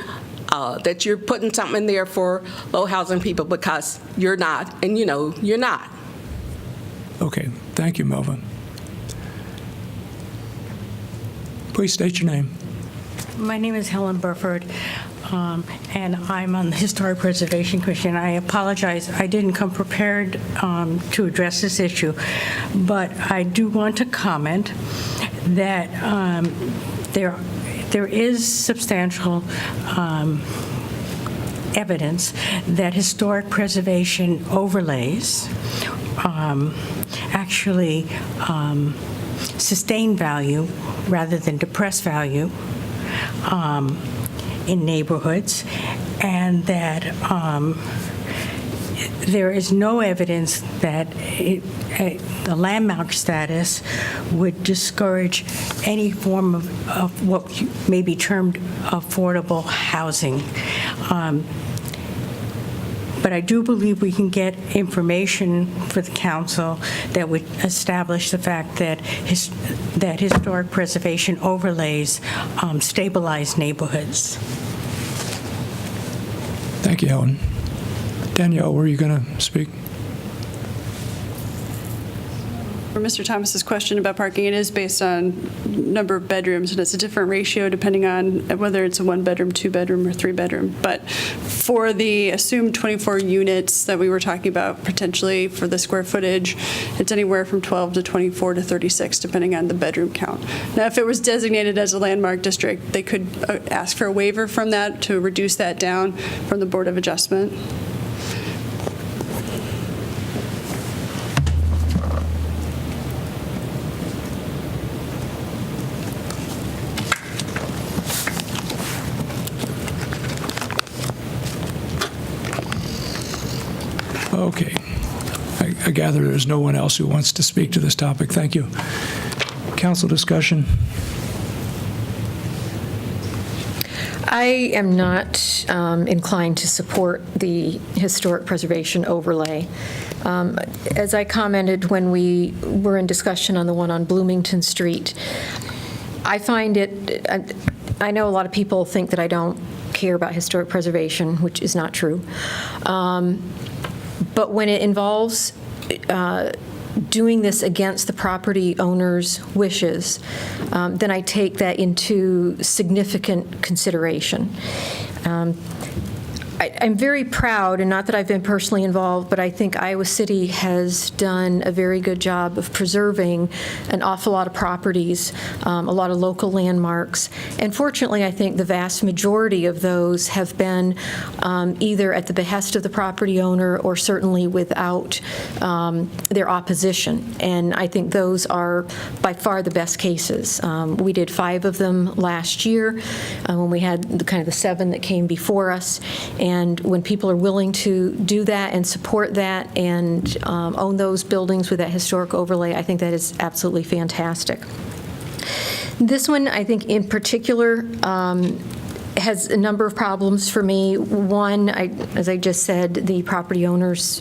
that you're putting something in there for low housing people because you're not, and you know you're not. Okay, thank you, Melva. Please state your name. My name is Helen Burford, and I'm on the Historic Preservation Commission. I apologize, I didn't come prepared to address this issue, but I do want to comment that there is substantial evidence that historic preservation overlays actually sustain value rather than depress value in neighborhoods, and that there is no evidence that the landmark status would discourage any form of what may be termed affordable housing. But I do believe we can get information for the council that would establish the fact that historic preservation overlays stabilize neighborhoods. Thank you, Helen. Danielle, were you going to speak? For Mr. Thomas's question about parking, it is based on number of bedrooms, and it's a different ratio depending on whether it's a 1-bedroom, 2-bedroom, or 3-bedroom. But for the assumed 24 units that we were talking about potentially for the square footage, it's anywhere from 12 to 24 to 36, depending on the bedroom count. Now, if it was designated as a landmark district, they could ask for a waiver from that to reduce that down from the Board of Adjustment. Okay. I gather there's no one else who wants to speak to this topic. Thank you. Council discussion. I am not inclined to support the historic preservation overlay. As I commented when we were in discussion on the one on Bloomington Street, I find it, I know a lot of people think that I don't care about historic preservation, which is not true. But when it involves doing this against the property owner's wishes, then I take that into significant consideration. I'm very proud, and not that I've been personally involved, but I think Iowa City has done a very good job of preserving an awful lot of properties, a lot of local landmarks. And fortunately, I think the vast majority of those have been either at the behest of the property owner or certainly without their opposition. And I think those are by far the best cases. We did 5 of them last year when we had the 7 that came before us. And when people are willing to do that and support that and own those buildings with that historic overlay, I think that is absolutely fantastic. This one, I think in particular, has a number of problems for me. One, as I just said, the property owner's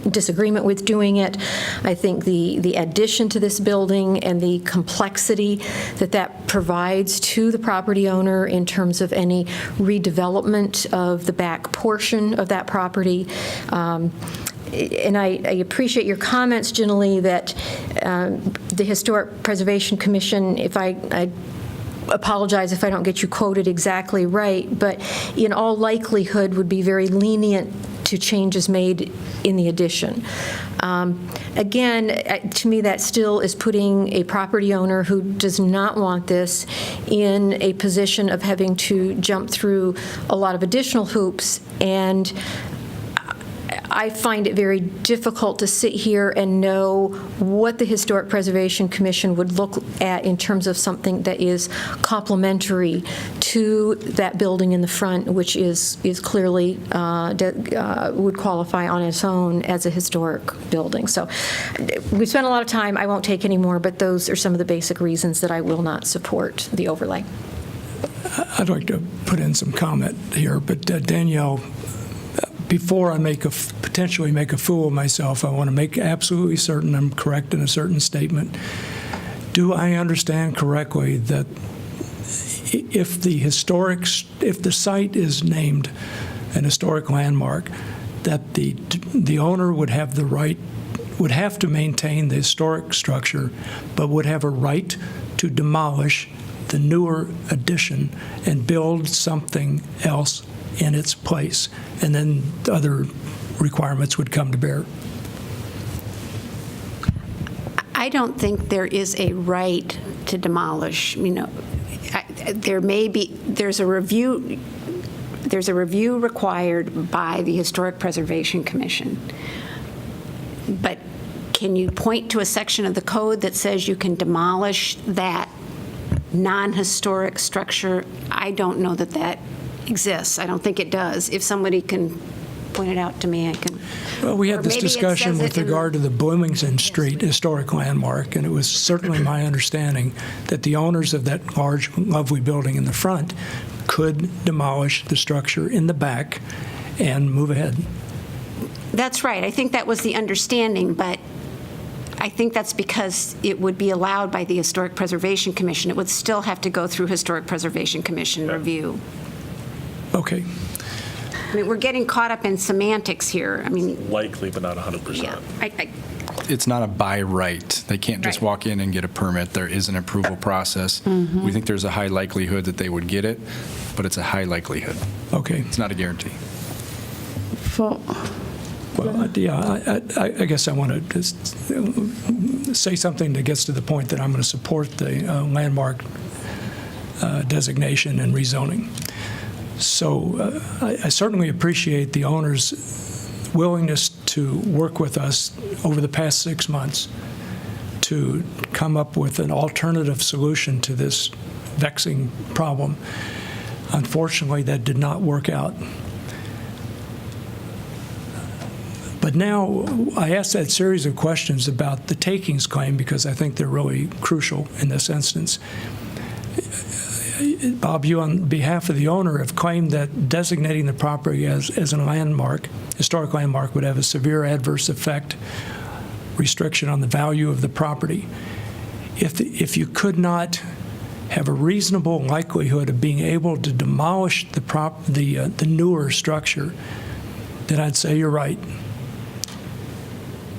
disagreement with doing it. I think the addition to this building and the complexity that provides to the property owner in terms of any redevelopment of the back portion of that property and I appreciate your comments, Ginnalee, that the Historic Preservation Commission, if I apologize if I don't get you quoted exactly right, but in all likelihood would be very lenient to changes made in the addition. Again, to me, that still is putting a property owner who does not want this in a position of having to jump through a lot of additional hoops, and I find it very difficult to sit here and know what the Historic Preservation Commission would look at in terms of something that is complementary to that building in the front, which is clearly would qualify on its own as a historic building. So we spent a lot of time. I won't take any more, but those are some of the basic reasons that I will not support the overlay. I'd like to put in some comment here, but Danielle, before I potentially make a fool of myself, I want to make absolutely certain I'm correct in a certain statement. Do I understand correctly that if the site is named an historic landmark, that the owner would have to maintain the historic structure, but would have a right to demolish the newer addition and build something else in its place, and then the other requirements would come to bear? I don't think there is a right to demolish. There's a review required by the Historic Preservation Commission. But can you point to a section of the code that says you can demolish that non-historic structure? I don't know that exists. I don't think it does. If somebody can point it out to me, I can. Well, we had this discussion with regard to the Bloomington Street historic landmark, and it was certainly my understanding that the owners of that large, lovely building in the front could demolish the structure in the back and move ahead. That's right. I think that was the understanding, but I think that's because it would be allowed by the Historic Preservation Commission. It would still have to go through Historic Preservation Commission review. Okay. I mean, we're getting caught up in semantics here. I mean, likely, but not 100%. Yeah. It's not a by right. They can't just walk in and get a permit. There is an approval process. We think there's a high likelihood that they would get it, but it's a high likelihood. Okay. It's not a guarantee. Well, yeah, I guess I want to just say something that gets to the point that I'm going to support the landmark designation and rezoning. So I certainly appreciate the owner's willingness to work with us over the past 6 months to come up with an alternative solution to this vexing problem. Unfortunately, that did not work out. But now I asked that series of questions about the takings claim because I think they're really crucial in this instance. Bob, you on behalf of the owner have claimed that designating the property as a landmark, historic landmark, would have a severe adverse effect, restriction on the value of the property. If you could not have a reasonable likelihood of being able to demolish the newer structure, then I'd say you're right.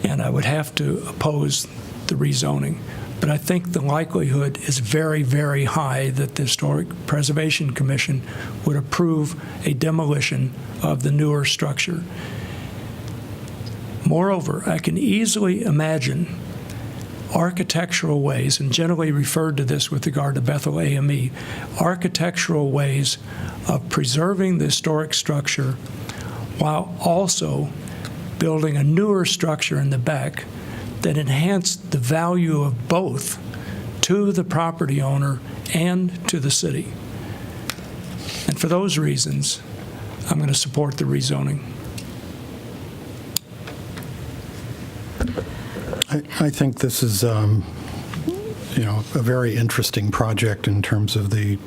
And I would have to oppose the rezoning. But I think the likelihood is very, very high that the Historic Preservation Commission would approve a demolition of the newer structure. Moreover, I can easily imagine architectural ways, and generally referred to this with regard to Bethel AME, architectural ways of preserving the historic structure while also building a newer structure in the back that enhanced the value of both to the property owner and to the city. And for those reasons, I'm going to support the rezoning. I think this is, a very interesting project in terms of the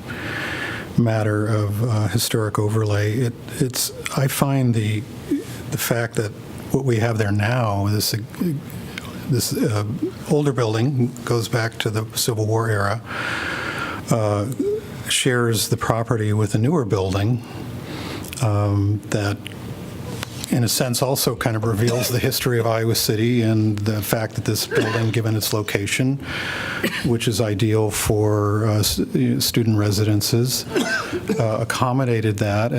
matter of historic overlay. I find the fact that what we have there now, this older building goes back to the Civil War era, shares the property with a newer building and in a sense, also kind of reveals the history of Iowa City and the fact that this building, given its location, which is ideal for student residences, accommodated that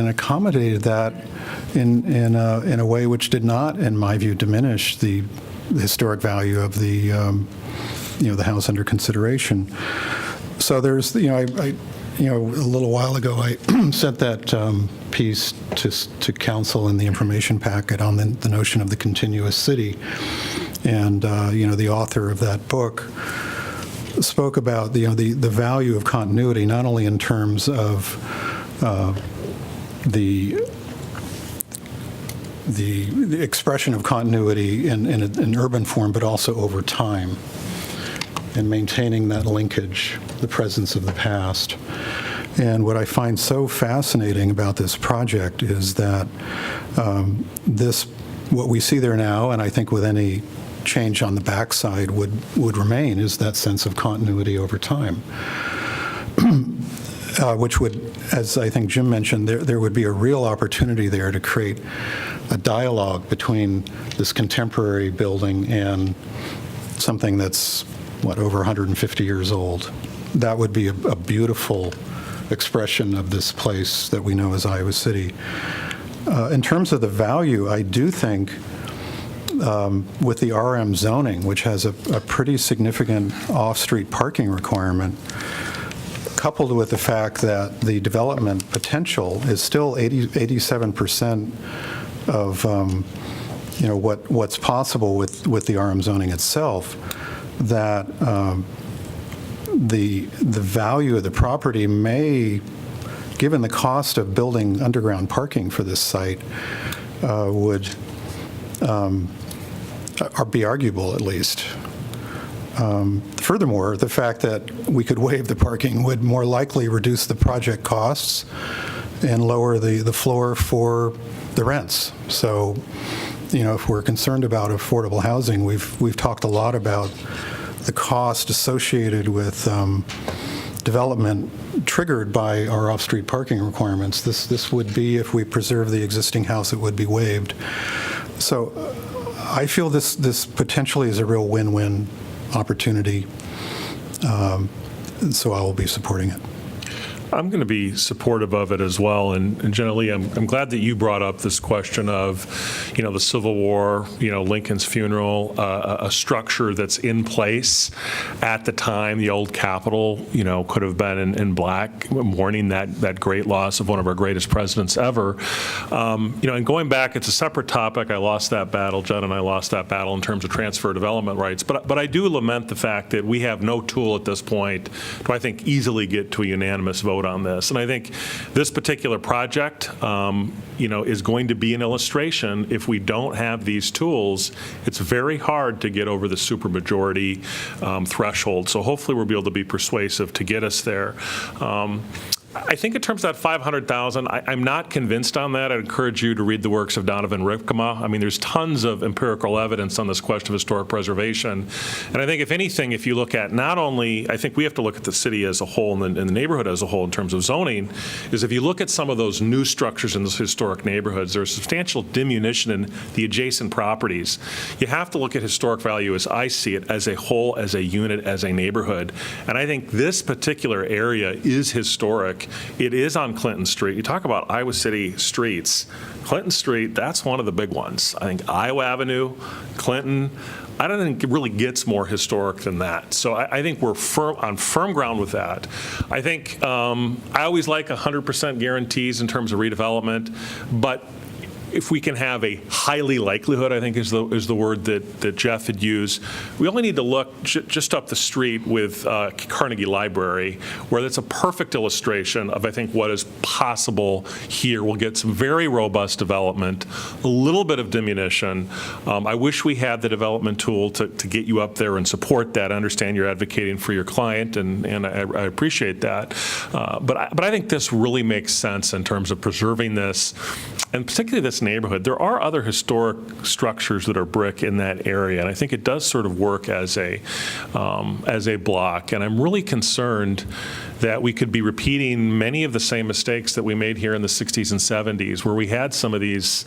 in a way which did not, in my view, diminish the historic value of the house under consideration. So there's, a little while ago, I sent that piece to council in the information packet on the notion of the continuous city. And, the author of that book spoke about, the value of continuity, not only in terms of the expression of continuity in an urban form, but also over time, and maintaining that linkage, the presence of the past. And what I find so fascinating about this project is that what we see there now, and I think with any change on the backside would remain, is that sense of continuity over time. Which would, as I think Jim mentioned, there would be a real opportunity there to create a dialogue between this contemporary building and something that's, over 150 years old. That would be a beautiful expression of this place that we know as Iowa City. In terms of the value, I do think with the RM zoning, which has a pretty significant off-street parking requirement, coupled with the fact that the development potential is still 87% of what's possible with the RM zoning itself, that the value of the property may, given the cost of building underground parking for this site, would be arguable at least. Furthermore, the fact that we could waive the parking would more likely reduce the project costs and lower the floor for the rents. So, if we're concerned about affordable housing, we've talked a lot about the cost associated with development triggered by our off-street parking requirements. This would be, if we preserve the existing house, it would be waived. So I feel this potentially is a real win-win opportunity, so I will be supporting it. I'm going to be supportive of it as well. And Jenna-Lee, I'm glad that you brought up this question of, the Civil War, Lincoln's funeral, a structure that's in place at the time. The old Capitol, could have been in black, mourning that great loss of one of our greatest presidents ever. And going back, it's a separate topic. I lost that battle. Jen and I lost that battle in terms of transfer development rights. But I do lament the fact that we have no tool at this point to, I think, easily get to a unanimous vote on this. And I think this particular project, is going to be an illustration. If we don't have these tools, it's very hard to get over the supermajority threshold. So hopefully we'll be able to be persuasive to get us there. I think in terms of that 500,000, I'm not convinced on that. I'd encourage you to read the works of Donovan Ripkema. I mean, there's tons of empirical evidence on this question of historic preservation. And I think, if anything, if you look at not only, I think we have to look at the city as a whole and the neighborhood as a whole in terms of zoning, is if you look at some of those new structures in those historic neighborhoods, there's substantial diminution in the adjacent properties. You have to look at historic value, as I see it, as a whole, as a unit, as a neighborhood. And I think this particular area is historic. It is on Clinton Street. You talk about Iowa City streets. Clinton Street, that's one of the big ones. I think Iowa Avenue, Clinton, I don't think it really gets more historic than that. So I think we're on firm ground with that. I think I always like 100% guarantees in terms of redevelopment, but if we can have a highly likelihood, I think is the word that Jeff had used. We only need to look just up the street with Carnegie Library, where that's a perfect illustration of, I think, what is possible here. We'll get some very robust development, a little bit of diminution. I wish we had the development tool to get you up there and support that. I understand you're advocating for your client, and I appreciate that. But I think this really makes sense in terms of preserving this, and particularly this neighborhood, there are other historic structures that are brick in that area, and I think it does sort of work as a block. And I'm really concerned that we could be repeating many of the same mistakes that we made here in the 60s and 70s, where we had some of these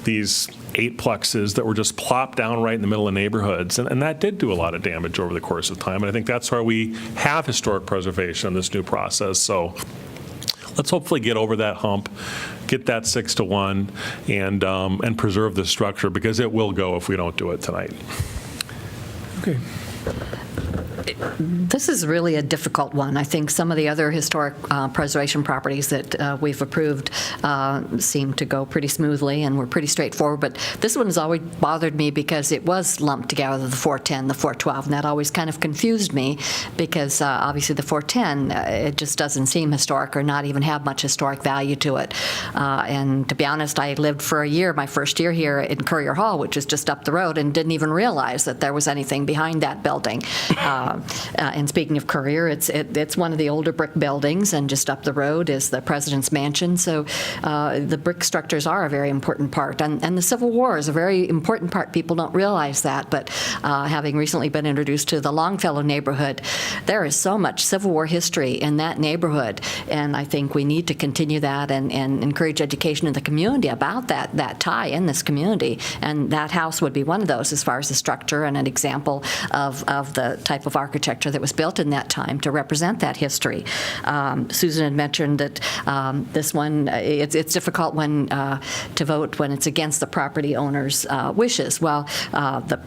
eightplexes that were just plopped down right in the middle of neighborhoods, and that did do a lot of damage over the course of time. And I think that's why we have historic preservation in this new process. So let's hopefully get over that hump, get that 6-1, and preserve this structure, because it will go if we don't do it tonight. Okay. This is really a difficult one. I think some of the other historic preservation properties that we've approved seem to go pretty smoothly and were pretty straightforward, but this one has always bothered me because it was lumped together, the 410, the 412, and that always kind of confused me, because obviously the 410, it just doesn't seem historic or not even have much historic value to it. And to be honest, I lived for a year, my first year here in Courier Hall, which is just up the road, and didn't even realize that there was anything behind that building. And speaking of Courier, it's one of the older brick buildings, and just up the road is the President's Mansion. So the brick structures are a very important part. And the Civil War is a very important part. People don't realize that, but having recently been introduced to the Longfellow neighborhood, there is so much Civil War history in that neighborhood, and I think we need to continue that and encourage education in the community about that tie in this community. And that house would be one of those, as far as the structure and an example of the type of architecture that was built in that time to represent that history. Susan had mentioned that this one, it's difficult to vote when it's against the property owner's wishes. Well, the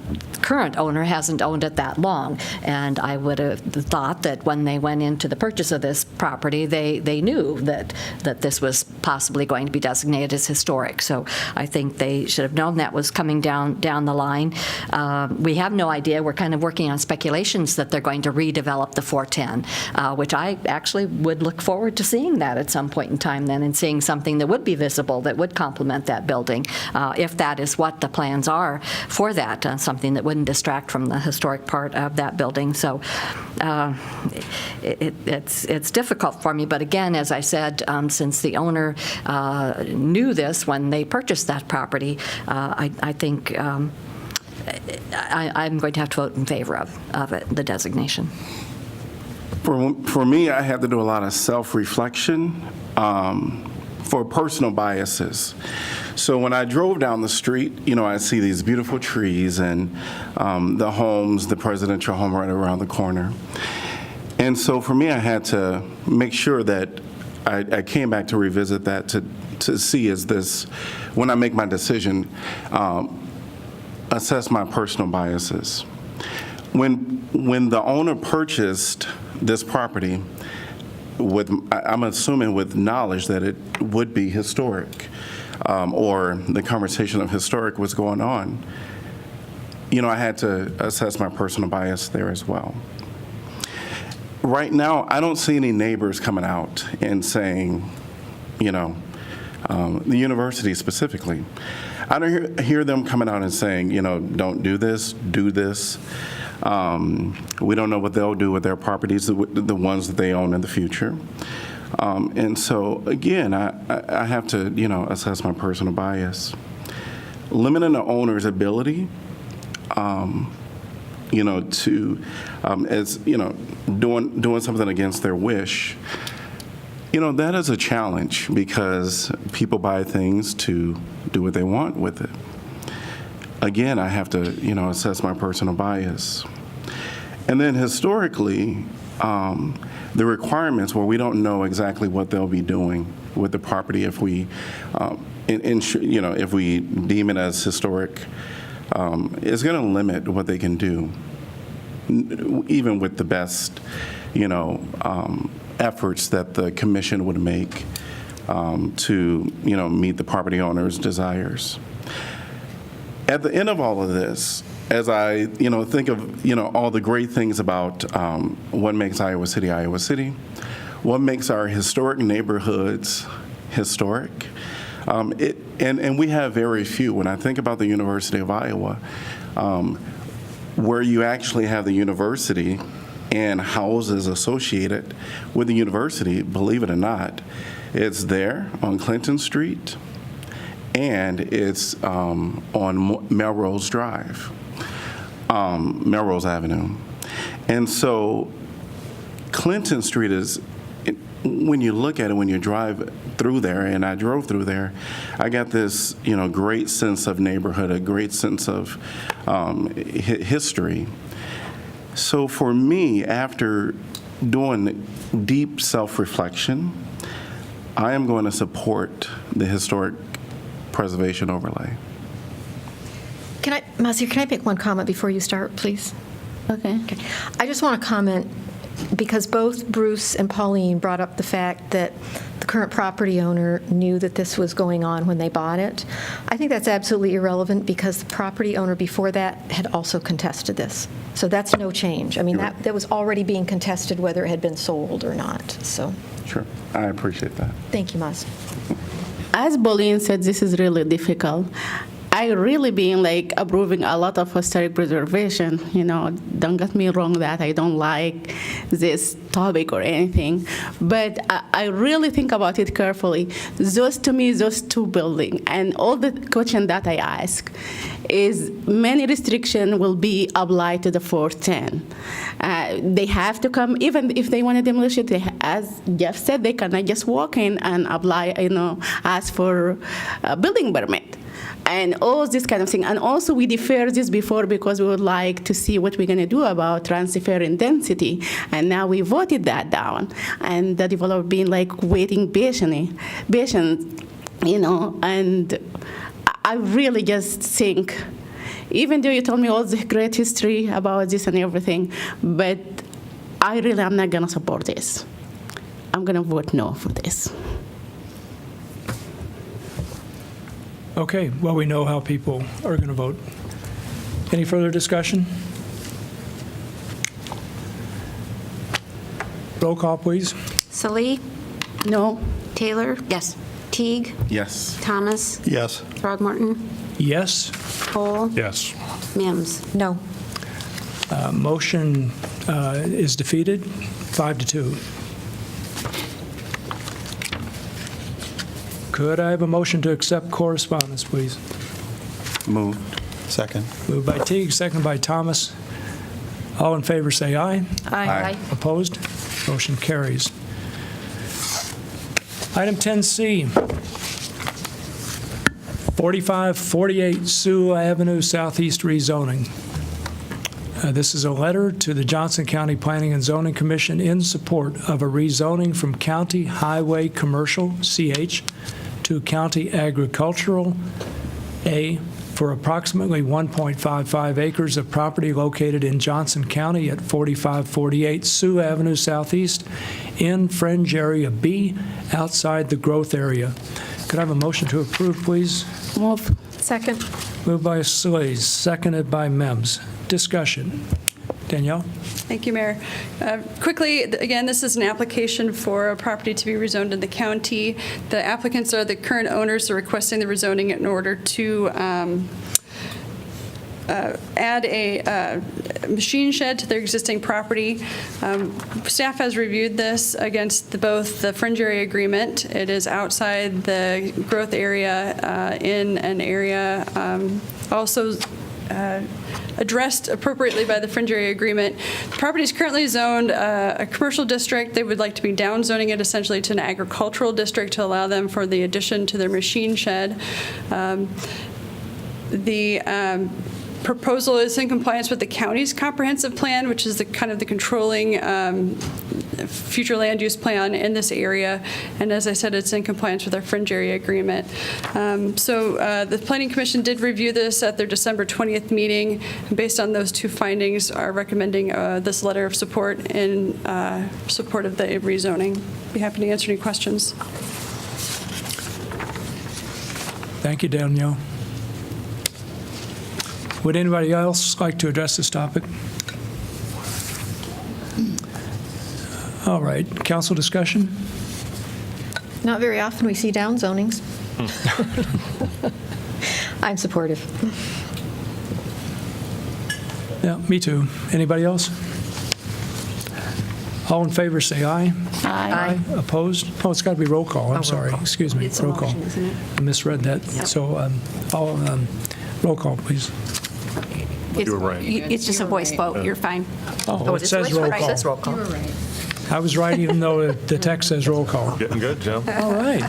current owner hasn't owned it that long, and I would have thought that when they went into the purchase of this property, they knew that this was possibly going to be designated as historic. So I think they should have known that was coming down the line. We have no idea. We're kind of working on speculations that they're going to redevelop the 410, which I actually would look forward to seeing that at some point in time then, and seeing something that would be visible, that would complement that building, if that is what the plans are for that, something that wouldn't distract from the historic part of that building. So it's difficult for me, but again, as I said, since the owner knew this when they purchased that property, I think I'm going to have to vote in favor of it, the designation. For me, I have to do a lot of self-reflection for personal biases. So when I drove down the street, I see these beautiful trees and the homes, the presidential home right around the corner. And so for me, I had to make sure that I came back to revisit that to see, is this, when I make my decision, assess my personal biases. When the owner purchased this property, I'm assuming with knowledge that it would be historic, or the conversation of historic was going on, I had to assess my personal bias there as well. Right now, I don't see any neighbors coming out and saying, the university specifically, I don't hear them coming out and saying, don't do this, do this. We don't know what they'll do with their properties, the ones that they own in the future. And so, again, I have to, assess my personal bias. Limiting the owner's ability, to, as, doing something against their wish, that is a challenge, because people buy things to do what they want with it. Again, I have to, assess my personal bias. And then historically, the requirements where we don't know exactly what they'll be doing with the property if we, if we deem it as historic, is going to limit what they can do, even with the best, efforts that the commission would make to, meet the property owner's desires. At the end of all of this, as I, think of, all the great things about what makes Iowa City, what makes our historic neighborhoods historic, and we have very few. When I think about the University of Iowa, where you actually have the university and houses associated with the university, believe it or not, it's there on Clinton Street, and it's on Melrose Drive, Melrose Avenue. And so Clinton Street is, when you look at it, when you drive through there, and I drove through there, I got this, great sense of neighborhood, a great sense of history. So for me, after doing deep self-reflection, I am going to support the historic preservation overlay. Mazir, can I make one comment before you start, please? Okay. I just want to comment, because both Bruce and Pauline brought up the fact that the current property owner knew that this was going on when they bought it. I think that's absolutely irrelevant, because the property owner before that had also contested this. So that's no change. I mean, that was already being contested whether it had been sold or not. So. Sure, I appreciate that. Thank you, Maz. As Pauline said, this is really difficult. I really been approving a lot of historic preservation. Don't get me wrong that I don't like this topic or anything, but I really think about it carefully. Those two buildings, and all the question that I ask is many restriction will be applied to the 410. They have to come, even if they want to demolish it, as Jeff said, they cannot just walk in and apply, ask for a building permit. And all this kind of thing. And also we deferred this before because we would like to see what we're going to do about transfer in density. And now we voted that down. And the developer being waiting patiently, and I really just think, even though you told me all the great history about this and everything, but I really am not going to support this. I'm going to vote no for this. Okay, well, we know how people are going to vote. Any further discussion? Roll call, please. Salee? No. Taylor? Yes. Teague? Yes. Thomas? Yes. Throgmorton? Yes. Cole? Yes. Mims? No. Motion is defeated, 5-2. Could I have a motion to accept correspondence, please? Moved. Second. Moved by Teague, seconded by Thomas. All in favor say aye. Aye. Opposed? Motion carries. Item 10C, 4548 Sewell Avenue Southeast rezoning. This is a letter to the Johnson County Planning and Zoning Commission in support of a rezoning from County Highway Commercial, CH, to County Agricultural, A, for approximately 1.55 acres of property located in Johnson County at 4548 Sewell Avenue Southeast in Fringe Area B, outside the growth area. Could I have a motion to approve, please? Move. Second. Moved by Slays, seconded by Mims. Discussion. Danielle? Thank you, Mayor. Quickly, again, this is an application for a property to be rezoned in the county. The applicants are the current owners. They're requesting the rezoning in order to add a machine shed to their existing property. Staff has reviewed this against both the fringe area agreement. It is outside the growth area in an area also addressed appropriately by the fringe area agreement. The property is currently zoned a commercial district. They would like to be downzoning it essentially to an agricultural district to allow them for the addition to their machine shed. The proposal is in compliance with the county's comprehensive plan, which is the kind of the controlling future land use plan in this area. And as I said, it's in compliance with our fringe area agreement. The Planning Commission did review this at their December 20th meeting. And based on those two findings, are recommending this letter of support in support of the rezoning. Be happy to answer any questions. Thank you, Danielle. Would anybody else like to address this topic? All right, council discussion? Not very often we see downzonings. I'm supportive. Yeah, me too. Anybody else? All in favor, say aye. Aye. Opposed? Oh, it's got to be roll call. I'm sorry. Excuse me. It's a Roll call. motion, isn't it? I misread that. So roll call, please. It's- were right. It's just a voice vote, you're fine. Oh, it says roll call. It says roll call. I was right even though the text says roll call. Getting good, Jim. All right.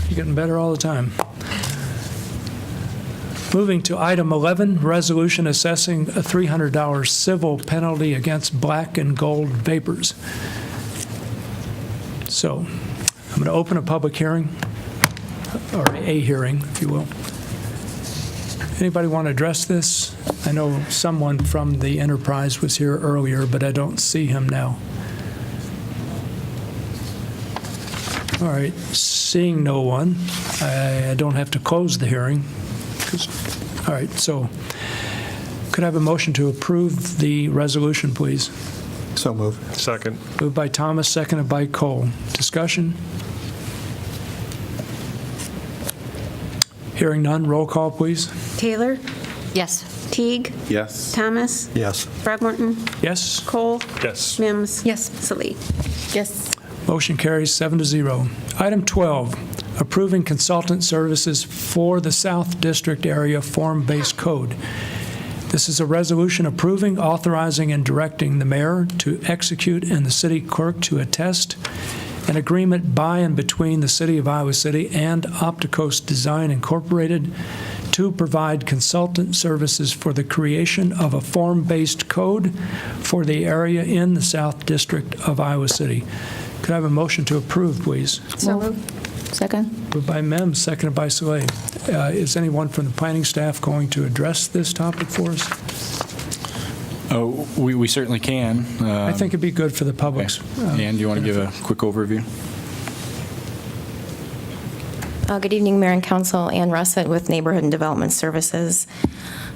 You're getting better all the time. Moving to item 11, resolution assessing a $300 civil penalty against black and gold vapors. So I'm going to open a public hearing, or a hearing, if you will. Anybody want to address this? I know someone from the enterprise was here earlier, but I don't see him now. All right, seeing no one, I don't have to close the hearing. All right, so could I have a motion to approve the resolution, please? So moved. Second. Moved by Thomas, seconded by Cole. Discussion? Hearing none, roll call, please. Taylor? Yes. Teague? Yes. Thomas? Yes. Throgmorton? Yes? Cole? Yes. Mims? Yes. Salee? Yes. Motion carries 7-0. Item 12, approving consultant services for the South District Area Form-Based Code. This is a resolution approving, authorizing, and directing the mayor to execute and the city clerk to attest an agreement by and between the City of Iowa City and Opticoast Design Incorporated to provide consultant services for the creation of a form-based code for the area in the South District of Iowa City. Could I have a motion to approve, please? So moved. Second? Moved by Mem, seconded by Saleh. Is anyone from the planning staff going to address this topic for us? Oh, we certainly can. I think it'd be good for the public's. Ann, do you want to give a quick overview? Good evening, Mayor and Council. Ann Russett with Neighborhood and Development Services.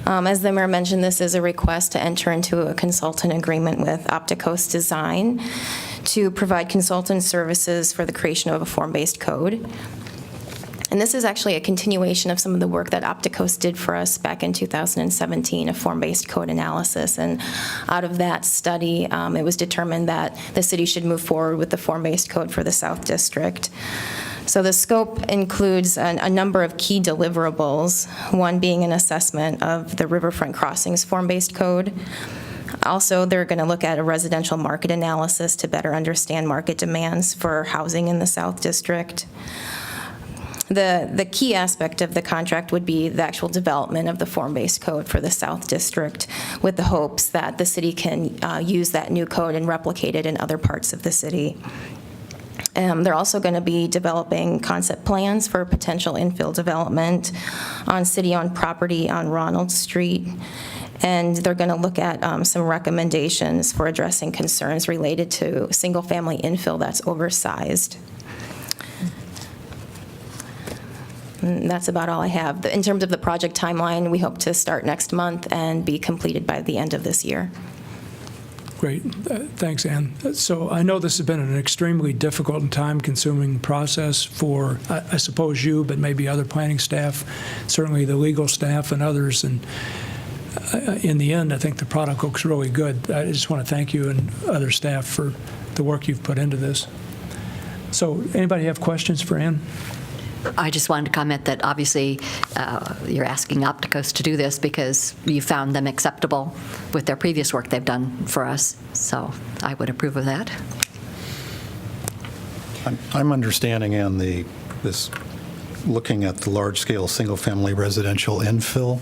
As the mayor mentioned, this is a request to enter into a consultant agreement with Opticoast Design to provide consultant services for the creation of a form-based code. And this is actually a continuation of some of the work that Opticoast did for us back in 2017, a form-based code analysis. And out of that study, it was determined that the city should move forward with the form-based code for the South District. So the scope includes a number of key deliverables, one being an assessment of the riverfront crossings form-based code. Also, they're going to look at a residential market analysis to better understand market demands for housing in the South District. The key aspect of the contract would be the actual development of the form-based code for the South District, with the hopes that the city can use that new code and replicate it in other parts of the city. They're also going to be developing concept plans for potential infill development on city-owned property on Ronald Street. And they're going to look at some recommendations for addressing concerns related to single-family infill that's oversized. And that's about all I have. In terms of the project timeline, we hope to start next month and be completed by the end of this year. Great. Thanks, Ann. So I know this has been an extremely difficult and time-consuming process for, I suppose, you, but maybe other planning staff, certainly the legal staff and others. And in the end, I think the product looks really good. I just want to thank you and other staff for the work you've put into this. So anybody have questions for Ann? I just wanted to comment that obviously you're asking Opticoast to do this because you found them acceptable with their previous work they've done for us. So I would approve of that. I'm understanding, Ann, this looking at the large-scale single-family residential infill,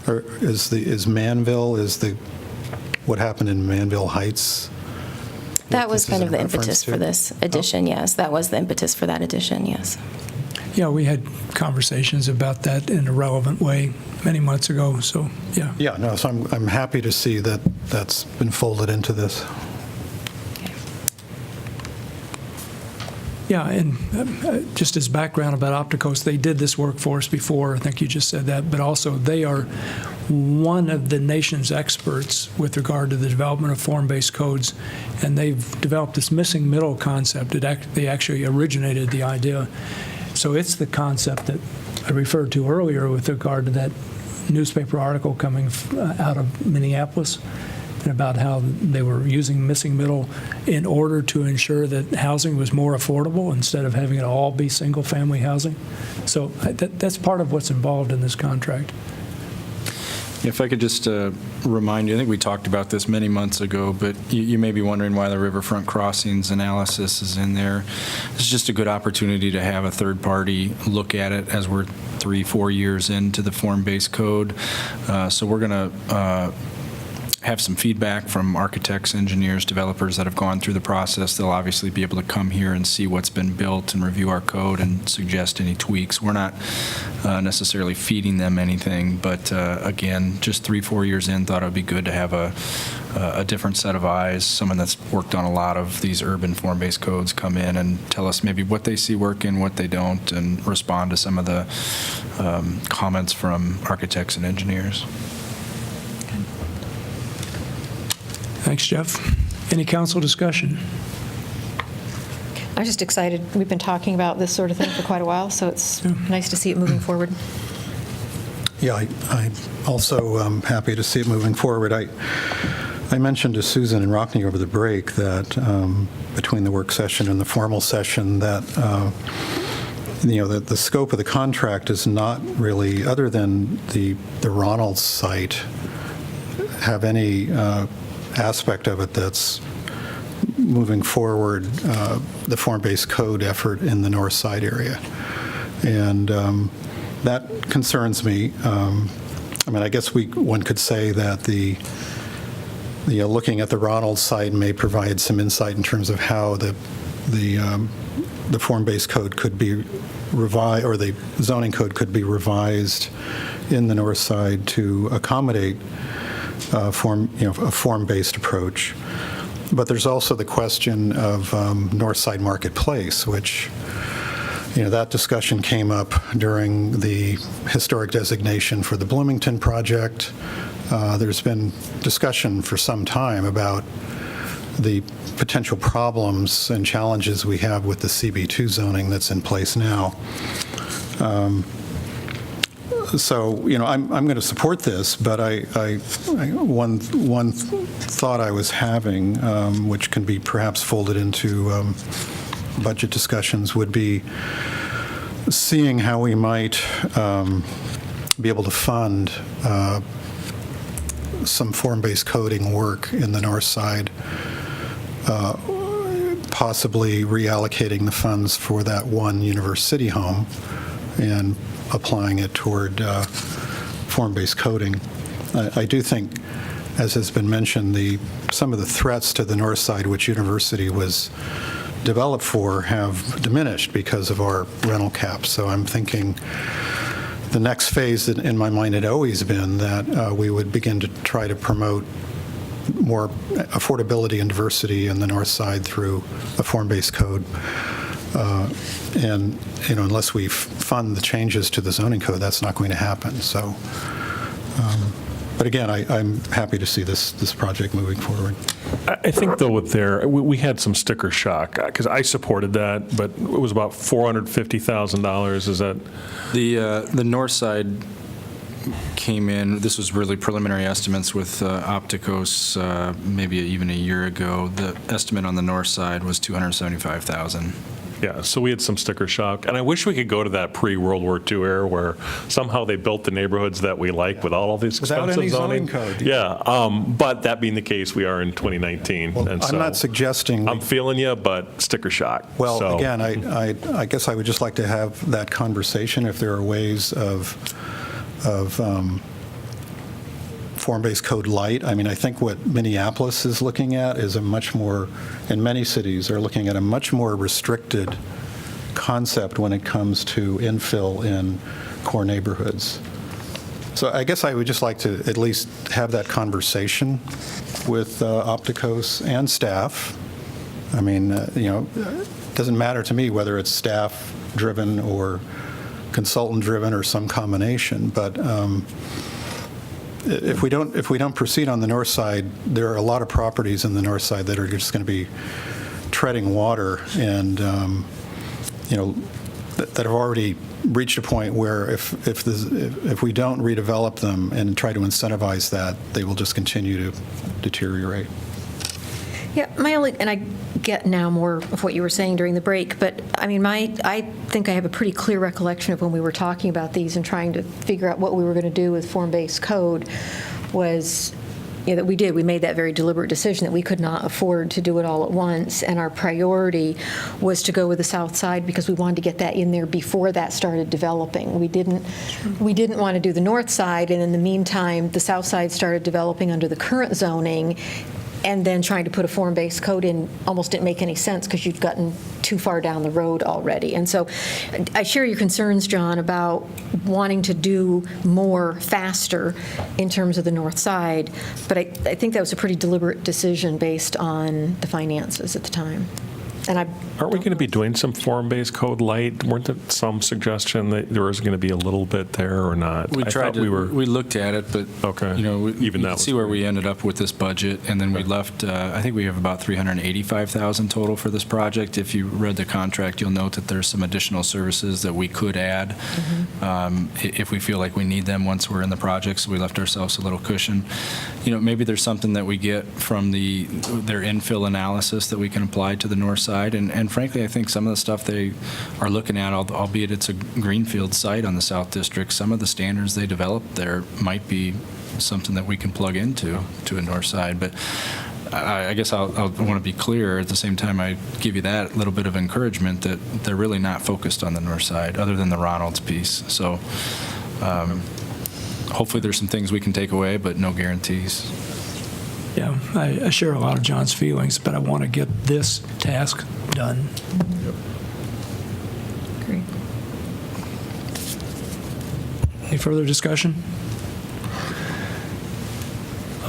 or is Manville, what happened in Manville Heights? That was kind of the reference impetus to? for this addition, yes. That was the impetus for that addition, yes. Yeah, we had conversations about that in a relevant way many months ago, so, yeah. Yeah, no, so I'm happy to see that that's been folded into this. Yeah, and just as background about Opticoast, they did this work for us before. I think you just said that, but also they are one of the nation's experts with regard to the development of form-based codes, and they've developed this missing middle concept. They actually originated the idea. So it's the concept that I referred to earlier with regard to that newspaper article coming out of Minneapolis. and about how they were using missing middle in order to ensure that housing was more affordable instead of having it all be single-family housing. So that's part of what's involved in this contract. If I could just remind you, I think we talked about this many months ago, but you may be wondering why the riverfront crossings analysis is in there. This is just a good opportunity to have a third party look at it as we're 3-4 years into the form-based code. So we're going to have some feedback from architects, engineers, developers that have gone through the process. They'll obviously be able to come here and see what's been built and review our code and suggest any tweaks. We're not necessarily feeding them anything, but again, just 3-4 years in, thought it would be good to have a different set of eyes, someone that's worked on a lot of these urban form-based codes come in and tell us maybe what they see working, what they don't, and respond to some of the comments from architects and engineers. Thanks, Jeff. Any council discussion? I'm just excited. We've been talking about this sort of thing for quite a while, so it's nice to see it moving forward. Yeah, I'm also happy to see it moving forward. I mentioned to Susan and Rockne over the break that between the work session and the formal session that the scope of the contract is not really, other than the Ronald site, have any aspect of it that's moving forward the form-based code effort in the north side area. And that concerns me. I mean, I guess one could say that looking at the Ronald site may provide some insight in terms of how the form-based code could be revised, or the zoning code could be revised in the north side to accommodate a form-based approach. But there's also the question of North Side Marketplace, which, that discussion came up during the historic designation for the Bloomington project. There's been discussion for some time about the potential problems and challenges we have with the CB2 zoning that's in place now. So, I'm going to support this, but one thought I was having, which can be perhaps folded into budget discussions, would be seeing how we might be able to fund some form-based coding work in the north side, possibly reallocating the funds for that one University home and applying it toward form-based coding. I do think, as has been mentioned, some of the threats to the north side, which University was developed for, have diminished because of our rental caps. So I'm thinking the next phase in my mind had always been that we would begin to try to promote more affordability and diversity in the north side through a form-based code. And unless we fund the changes to the zoning code, that's not going to happen. So, but again, I'm happy to see this project moving forward. I think, though, we had some sticker shock, because I supported that, but it was about $450,000. Is that? The north side came in, this was really preliminary estimates with Opticos maybe even a year ago. The estimate on the north side was $275,000. Yeah, so we had some sticker shock, and I wish we could go to that pre-World War II era where somehow they built the neighborhoods that we like with all of these expensive without any zoning. zoning code. Yeah, but that being the case, we are in 2019. Well, and I'm so not suggesting. I'm feeling you, but sticker shock. Well, so. Again, I guess I would just like to have that conversation if there are ways of form-based code light. I mean, I think what Minneapolis is looking at is and many cities are looking at a much more restricted concept when it comes to infill in core neighborhoods. So I guess I would just like to at least have that conversation with Opticos and staff. I mean, it doesn't matter to me whether it's staff-driven or consultant-driven or some combination, but if we don't proceed on the north side, there are a lot of properties in the north side that are just going to be treading water and that have already reached a point where if we don't redevelop them and try to incentivize that, they will just continue to deteriorate. Yeah, and I get now more of what you were saying during the break, but I mean, I think I have a pretty clear recollection of when we were talking about these and trying to figure out what we were going to do with form-based code was, that we made that very deliberate decision that we could not afford to do it all at once, and our priority was to go with the south side because we wanted to get that in there before that started developing. We didn't want to do the north side, and in the meantime, the south side started developing under the current zoning, and then trying to put a form-based code in almost didn't make any sense because you'd gotten too far down the road already. And so I share your concerns, John, about wanting to do more faster in terms of the north side, but I think that was a pretty deliberate decision based on the finances at the time. And aren't we going to be doing some form-based code light? Weren't there some suggestion that there was going to be a little bit there or not? We tried to. We looked at it, but okay. Even that. See where we ended up with this budget, and then we left. I think we have about $385,000 total for this project. If you read the contract, you'll note that there's some additional services that we could add if we feel like we need them once we're in the project. So we left ourselves a little cushion. Maybe there's something that we get from their infill analysis that we can apply to the north side. And frankly, I think some of the stuff they are looking at, albeit it's a greenfield site on the South District, some of the standards they developed there might be something that we can plug into a north side. But I guess I'll want to be clear at the same time. I give you that little bit of encouragement that they're really not focused on the north side, other than the Ronalds piece. So hopefully there's some things we can take away, but no guarantees. Yeah, I share a lot of John's feelings, but I want to get this task done. Yep. Great. Any further discussion?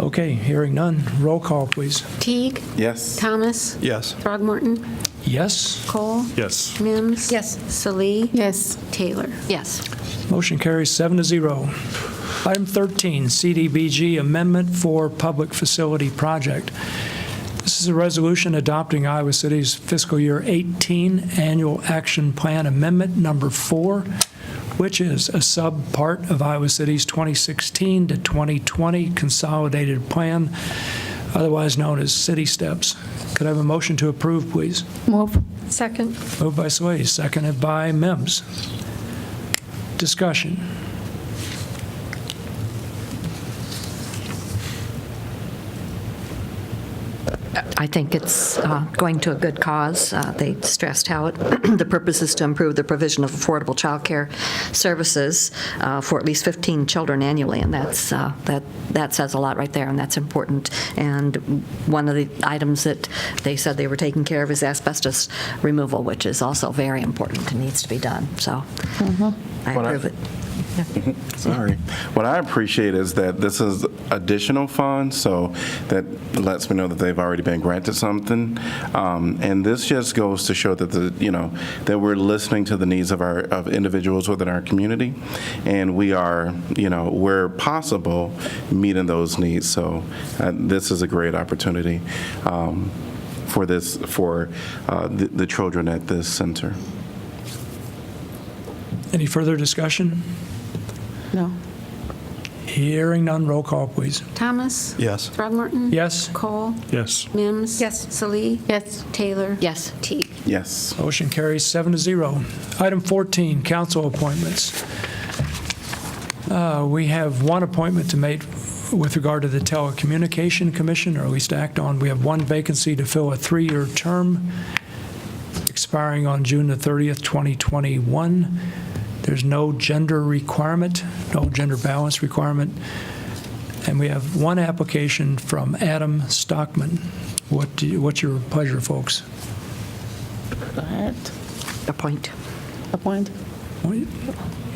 Okay, hearing none. Roll call, please. Teague? Yes. Thomas? Yes. Throgmorton? Yes. Cole? Yes. Mims? Yes. Salee? Yes. Taylor? Yes. Motion carries 7-0. Item 13, CDBG Amendment for Public Facility Project. This is a resolution adopting Iowa City's fiscal year 18 Annual Action Plan Amendment Number 4, which is a sub-part of Iowa City's 2016 to 2020 Consolidated Plan, otherwise known as City Steps. Could I have a motion to approve, please? Move. Second. Moved by Slay, seconded by Mims. Discussion. I think it's going to a good cause. They stressed how the purpose is to improve the provision of affordable child care services for at least 15 children annually, and that says a lot right there, and that's important. And one of the items that they said they were taking care of is asbestos removal, which is also very important and needs to be done. So I approve it. Sorry. What I appreciate is that this is additional funds, so that lets me know that they've already been granted something. And this just goes to show that that we're listening to the needs of individuals within our community, and we are, where possible, meeting those needs. So this is a great opportunity for the children at this center. Any further discussion? No. Hearing none, roll call, please. Thomas? Yes. Throgmorton? Yes. Cole? Yes. Mims? Yes. Salee? Yes. Taylor? Yes. Teague? Yes. Motion carries 7-0. Item 14, council appointments. We have one appointment to make with regard to the Telecommunication Commission, or at least act on. We have one vacancy to fill a 3-year term expiring on June the 30th, 2021. There's no gender requirement, no gender balance requirement. And we have one application from Adam Stockman. What's your pleasure, folks? Go ahead. Appoint. Appoint.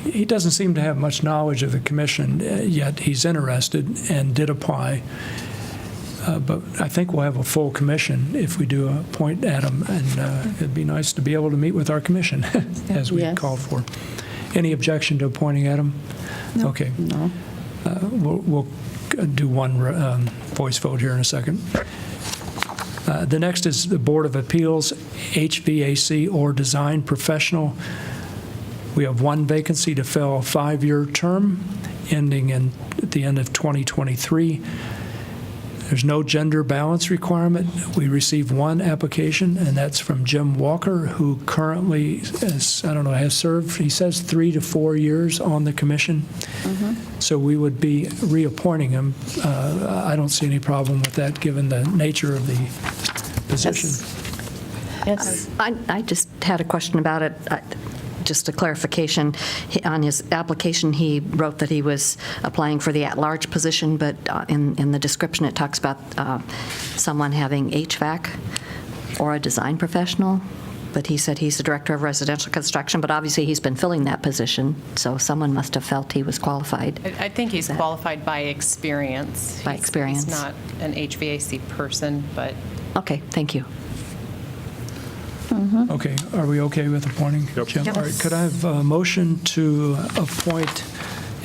He doesn't seem to have much knowledge of the commission, yet he's interested and did apply. But I think we'll have a full commission if we do appoint Adam, and it'd be nice to be able to meet with our commission as we called for. Any objection to appointing Adam? No. Okay. No. We'll do one voice vote here in a second. The next is the Board of Appeals, HVAC or design professional. We have one vacancy to fill a 5-year term ending at the end of 2023. There's no gender balance requirement. We received one application, and that's from Jim Walker, who currently has served, he says, 3 to 4 years on the commission. So we would be reappointing him. I don't see any problem with that, given the nature of the position. Yes. I just had a question about it. Just a clarification. On his application, he wrote that he was applying for the at-large position, but in the description, it talks about someone having HVAC or a design professional. But he said he's the director of residential construction, but obviously he's been filling that position, so someone must have felt he was qualified. I think he's qualified by experience. By experience. He's not an HVAC person, but... Okay, thank you. Okay, are we okay with appointing Jim? Yep. All right, could I have a motion to appoint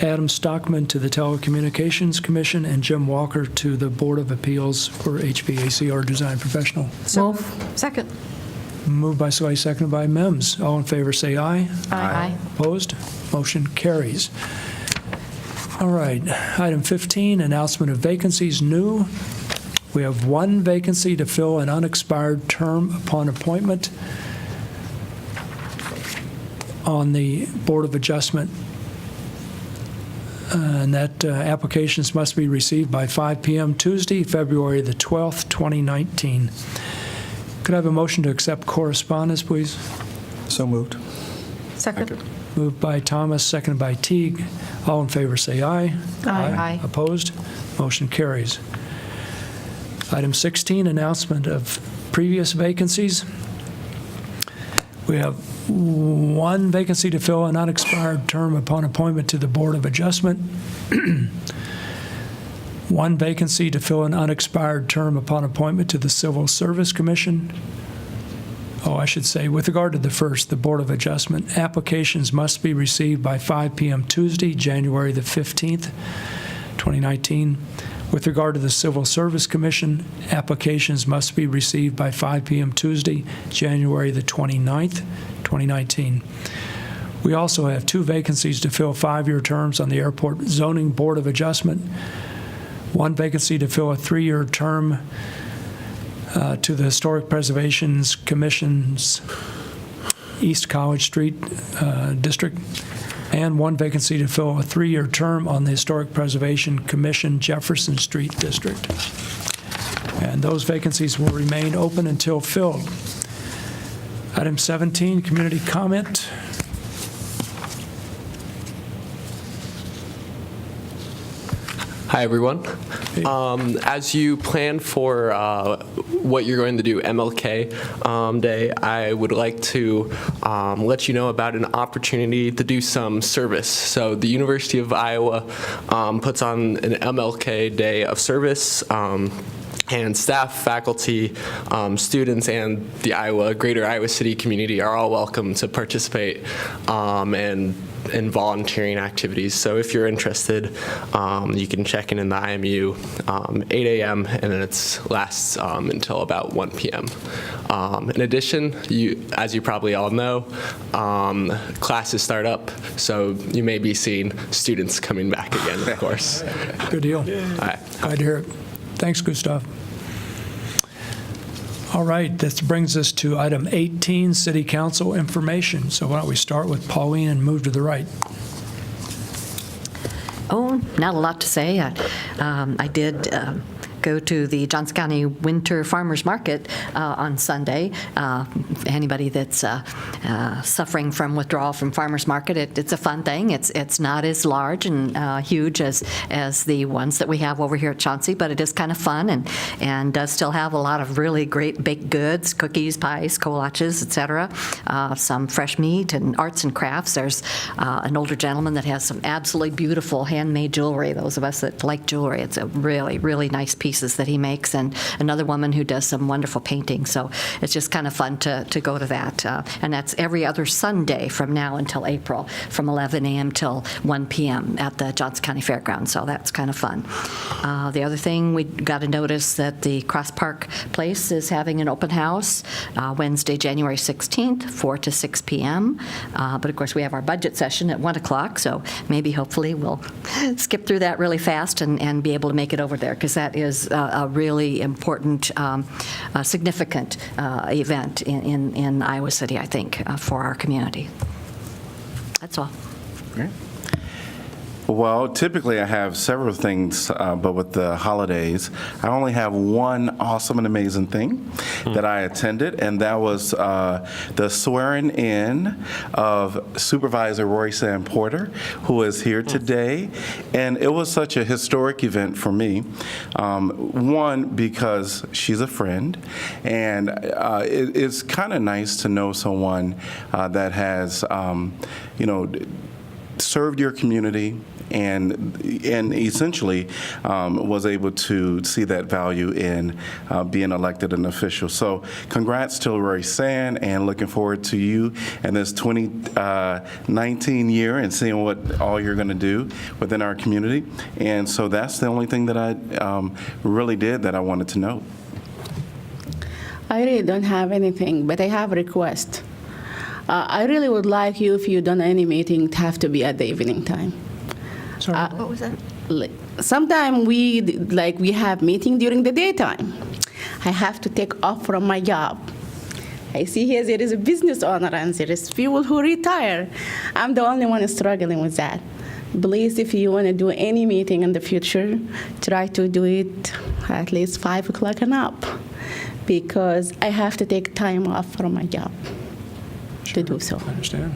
Adam Stockman to the Telecommunications Commission and Jim Walker to the Board of Appeals for HVAC or design professional? Second. Moved by Sway, seconded by Mims. All in favor, say aye. Aye. Opposed? Motion carries. All right, item 15, announcement of vacancies, new. We have one vacancy to fill an unexpired term upon appointment on the Board of Adjustment. And that applications must be received by 5 p.m. Tuesday, February the 12th, 2019. Could I have a motion to accept correspondence, please? So moved. Second. Moved by Thomas, seconded by Teague. All in favor, say aye. Aye. Opposed? Motion carries. Item 16, announcement of previous vacancies. We have one vacancy to fill an unexpired term upon appointment to the Board of Adjustment. One vacancy to fill an unexpired term upon appointment to the Civil Service Commission. I should say, with regard to the first, the Board of Adjustment, applications must be received by 5 p.m. Tuesday, January the 15th, 2019. With regard to the Civil Service Commission, applications must be received by 5 p.m. Tuesday, January the 29th, 2019. We also have two vacancies to fill 5-year terms on the Airport Zoning Board of Adjustment. One vacancy to fill a 3-year term to the Historic Preservation Commission's East College Street District, and one vacancy to fill a 3-year term on the Historic Preservation Commission Jefferson Street District. And those vacancies will remain open until filled. Item 17, community comment. Hi, everyone. As you plan for what you're going to do MLK Day, I would like to let you know about an opportunity to do some service. So the University of Iowa puts on an MLK Day of service. And staff, faculty, students, and the greater Iowa City community are all welcome to participate in volunteering activities. So if you're interested, you can check in the IMU 8 a.m. and then it lasts until about 1 p.m. In addition, as you probably all know, classes start up, so you may be seeing students coming back again, of course. Good deal. Right. Glad to hear it. Thanks, Gustav. All right, this brings us to item 18, City Council information. So why don't we start with Pauline and move to the right. Oh, not a lot to say. I did go to the Johnson County Winter Farmers Market on Sunday. Anybody that's suffering from withdrawal from farmers market, it's a fun thing. It's not as large and huge as the ones that we have over here at Chauncey, but it is kind of fun and does still have a lot of really great baked goods, cookies, pies, kolaches, etc. Some fresh meat and arts and crafts. There's an older gentleman that has some absolutely beautiful handmade jewelry. Those of us that like jewelry, it's a really, really nice piece pieces that he makes, and another woman who does some wonderful painting. So it's just kind of fun to go to that. And that's every other Sunday from now until April, from 11 a.m. till 1 p.m. at the Johnson County Fairgrounds. So that's kind of fun. The other thing, we got a notice that the Cross Park Place is having an open house Wednesday, January 16th, 4 to 6 p.m. But of course, we have our budget session at 1 o'clock, so maybe hopefully we'll skip through that really fast and be able to make it over there, because that is a really important, significant event in Iowa City, I think, for our community. That's all. Great. Well, typically I have several things, but with the holidays, I only have one awesome and amazing thing that I attended, and that was the swearing in of Supervisor Roy San Porter, who is here today. And it was such a historic event for me. One, because she's a friend, and it's kind of nice to know someone that has, served your community and essentially was able to see that value in being elected an official. So congrats to Roy San, and looking forward to you in this 2019 year and seeing what all you're going to do within our community. And so that's the only thing that I really did that I wanted to know. I really don't have anything, but I have a request. I really would like you, if you done any meeting, to have to be at the evening time. Sorry, what was that? Sometimes we have meeting during the daytime. I have to take off from my job. I see here there is a business owner and there is people who retire. I'm the only one struggling with that. Please, if you want to do any meeting in the future, try to do it at least 5 o'clock and up, because I have to take time off from my job to do so. I understand.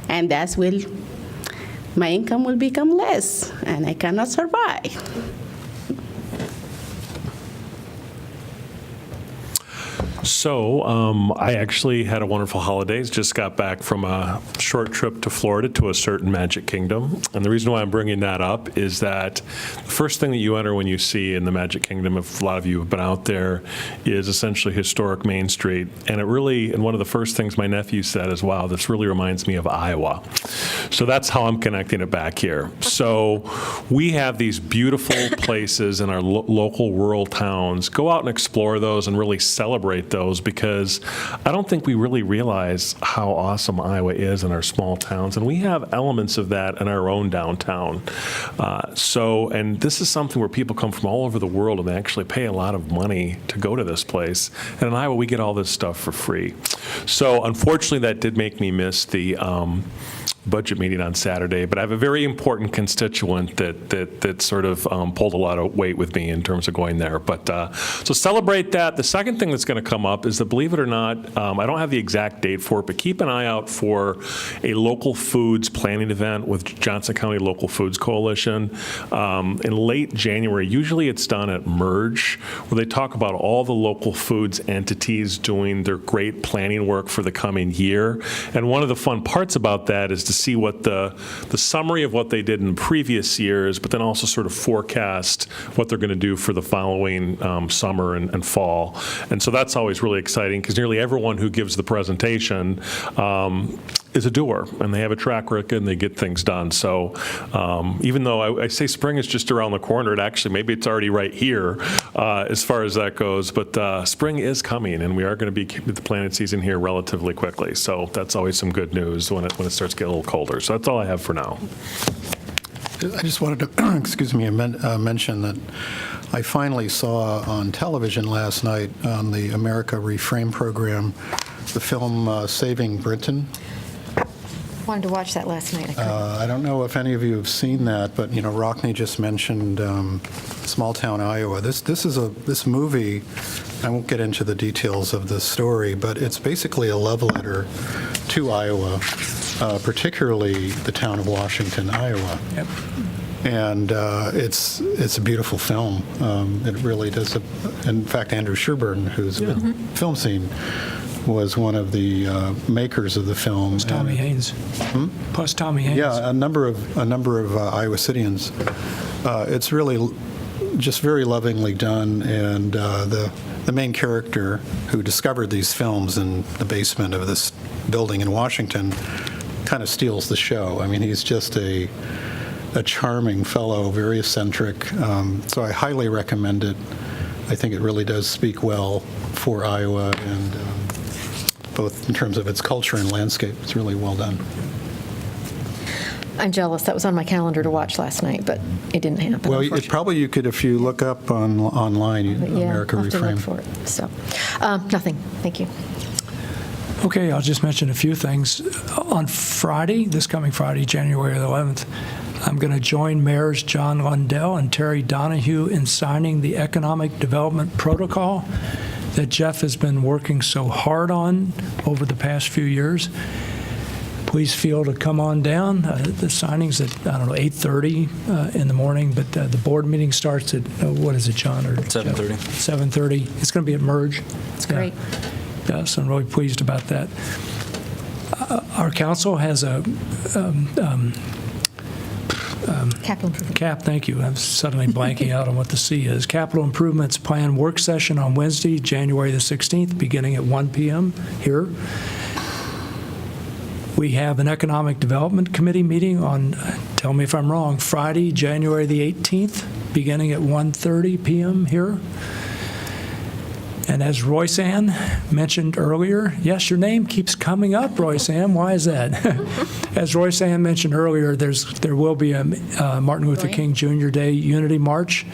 And that will, my income will become less, and I cannot survive. So I actually had a wonderful holidays, just got back from a short trip to Florida to a certain Magic Kingdom. And the reason why I'm bringing that up is that the first thing that you enter when you see in the Magic Kingdom, if a lot of you have been out there, is essentially historic Main Street. And it really, and one of the first things my nephew said is, wow, this really reminds me of Iowa. So that's how I'm connecting it back here. So we have these beautiful places in our local rural towns. Go out and explore those and really celebrate those, because I don't think we really realize how awesome Iowa is in our small towns, and we have elements of that in our own downtown. And this is something where people come from all over the world, and they actually pay a lot of money to go to this place. And in Iowa, we get all this stuff for free. So unfortunately, that did make me miss the budget meeting on Saturday, but I have a very important constituent that sort of pulled a lot of weight with me in terms of going there. But so celebrate that. The second thing that's going to come up is that, believe it or not, I don't have the exact date for it, but keep an eye out for a local foods planning event with Johnson County Local Foods Coalition in late January. Usually it's done at Merge, where they talk about all the local foods entities doing their great planning work for the coming year. And one of the fun parts about that is to see what the summary of what they did in previous years, but then also sort of forecast what they're going to do for the following summer and fall. And so that's always really exciting, because nearly everyone who gives the presentation is a doer, and they have a track record, and they get things done. So even though I say spring is just around the corner, it actually, maybe it's already right here as far as that goes, but spring is coming, and we are going to be keeping the planting season here relatively quickly. So that's always some good news when it starts to get a little colder. So that's all I have for now. I just wanted to, mention that I finally saw on television last night on the America Reframe program the film Saving Britain. Wanted to watch that last night. I don't know if any of you have seen that, but Rockne just mentioned small town Iowa. This movie, I won't get into the details of the story, but it's basically a love letter to Iowa, particularly the town of Washington, Iowa. Yep. And it's a beautiful film. It really does. In fact, Andrew Sherburne, who's with Film Scene, was one of the makers of the film. Plus Tommy Haynes. Plus Tommy Haynes. Yeah, a number of Iowa Cityans. It's really just very lovingly done, and the main character who discovered these films in the basement of this building in Washington kind of steals the show. I mean, he's just a charming fellow, very eccentric, so I highly recommend it. I think it really does speak well for Iowa, and both in terms of its culture and landscape. It's really well done. I'm jealous. That was on my calendar to watch last night, but it didn't happen. Well, it probably you could, if you look up online, America I'll have to look Reframed. for it. So, nothing. Thank you. Okay, I'll just mention a few things. On Friday, this coming Friday, January 11th, I'm going to join Mayors John Lundell and Terry Donahue in signing the Economic Development Protocol that Jeff has been working so hard on over the past few years. Please feel to come on down. The signing's at, 8:30 in the morning, but the board meeting starts at, what is it, John? Or 7:30. 7:30. It's going to be at Merge. It's great. Yes, I'm really pleased about that. Our council has a Capital improvement. thank you. I'm suddenly blanking out on what the C is. Capital Improvements Plan Work Session on Wednesday, January the 16th, beginning at 1 p.m. here. We have an Economic Development Committee meeting on, tell me if I'm wrong, Friday, January the 18th, beginning at 1:30 p.m. here. And as Royce-Ann mentioned earlier, yes, your name keeps coming up, Royce-Ann. Why is that? As Royce-Ann mentioned earlier, there will be a Martin Luther King Jr. Day Unity March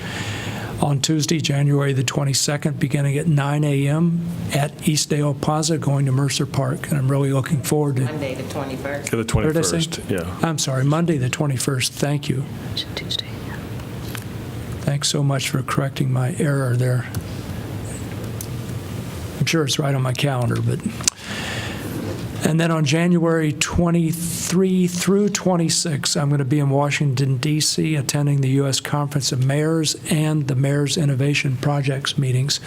on Tuesday, January the 22nd, beginning at 9 a.m. at Eastdale Plaza, going to Mercer Park. And I'm really looking forward to Monday, the 21st. To the What did I say? 21st, yeah. I'm sorry, Monday, the 21st. Thank you. Tuesday. Thanks so much for correcting my error there. I'm sure it's right on my calendar, but. And then on January 23 through 26, I'm going to be in Washington, D.C., attending the U.S. Conference of Mayors and the Mayors Innovation Projects meetings.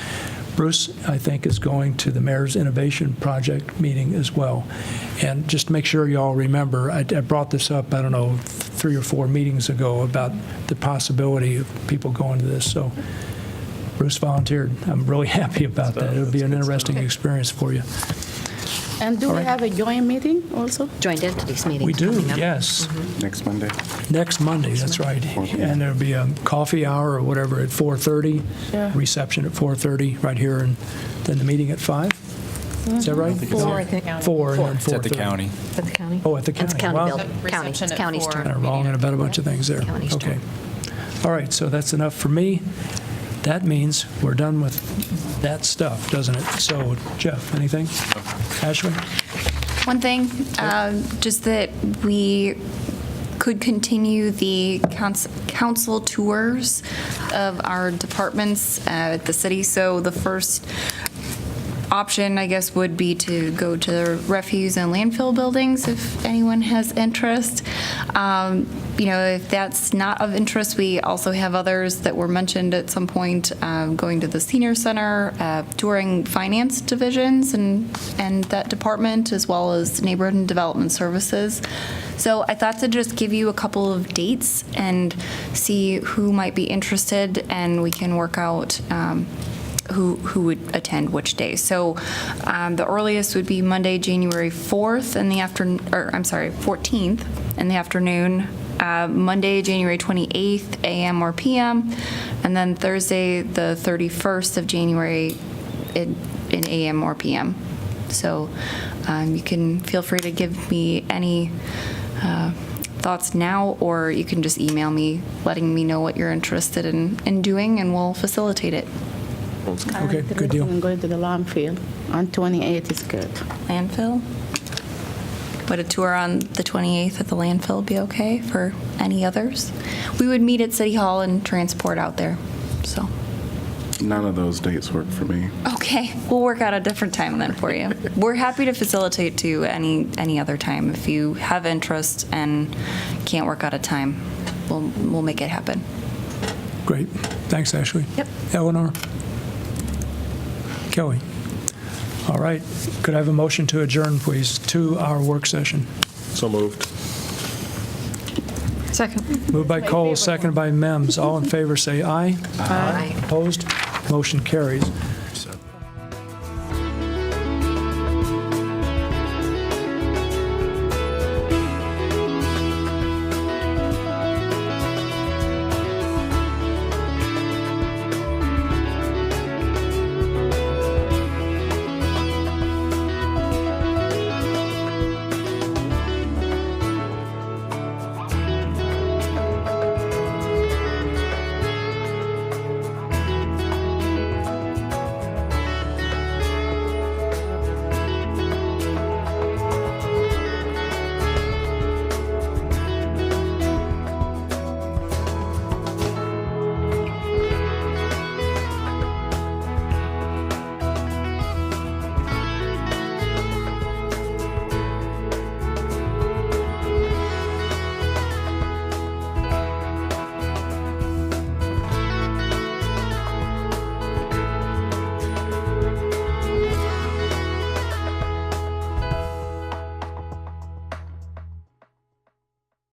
Bruce, I think, is going to the Mayors Innovation Project meeting as well. And just to make sure you all remember, I brought this up, 3 or 4 meetings ago about the possibility of people going to this. So Bruce volunteered. I'm really happy about that. It'll be an interesting experience for you. And do we have a joint meeting also? Joint entities meeting. We do, yes. Next Monday. Next Monday, that's right. And there'll be a coffee hour or whatever at 4:30, reception at 4:30 right here, and then the meeting at 5. Is that right? 4, I think. 4 and then 4:30. It's at the county. At the county? Oh, at the county. It's county Wow. building. County. Reception It's at county's 4. turn. I'm wrong about a bunch of things there. County's Okay. All right, so that's enough for me. That means we're done with that stuff, doesn't it? So, Jeff, anything? Ashley? One thing, just that we could continue the council tours of our departments at the city. So the first option, I guess, would be to go to the refuse and landfill buildings if anyone has interest. If that's not of interest, we also have others that were mentioned at some point, going to the senior center, touring finance divisions and that department, as well as neighborhood and development services. So I thought to just give you a couple of dates and see who might be interested, and we can work out who would attend which day. So the earliest would be Monday, January 4th in the afternoon, 14th in the afternoon. Monday, January 28th, a.m. or p.m., and then Thursday, the 31st of January, in a.m. or p.m. So you can feel free to give me any thoughts now, or you can just email me letting me know what you're interested in doing, and we'll facilitate it. Okay, good deal. I'm going to the landfill on 28th is good. Landfill? Would a tour on the 28th at the landfill be okay for any others? We would meet at City Hall and transport out there, so. None of those dates work for me. Okay, we'll work out a different time then for you. We're happy to facilitate to any other time. If you have interest and can't work out a time, we'll make it happen. Great. Thanks, Ashley. Yep. Eleanor? Kelly? All right. Could I have a motion to adjourn, please, to our work session? So moved. Second. Moved by Cole, seconded by Mims. All in favor, say aye. Aye. Opposed? Motion carries.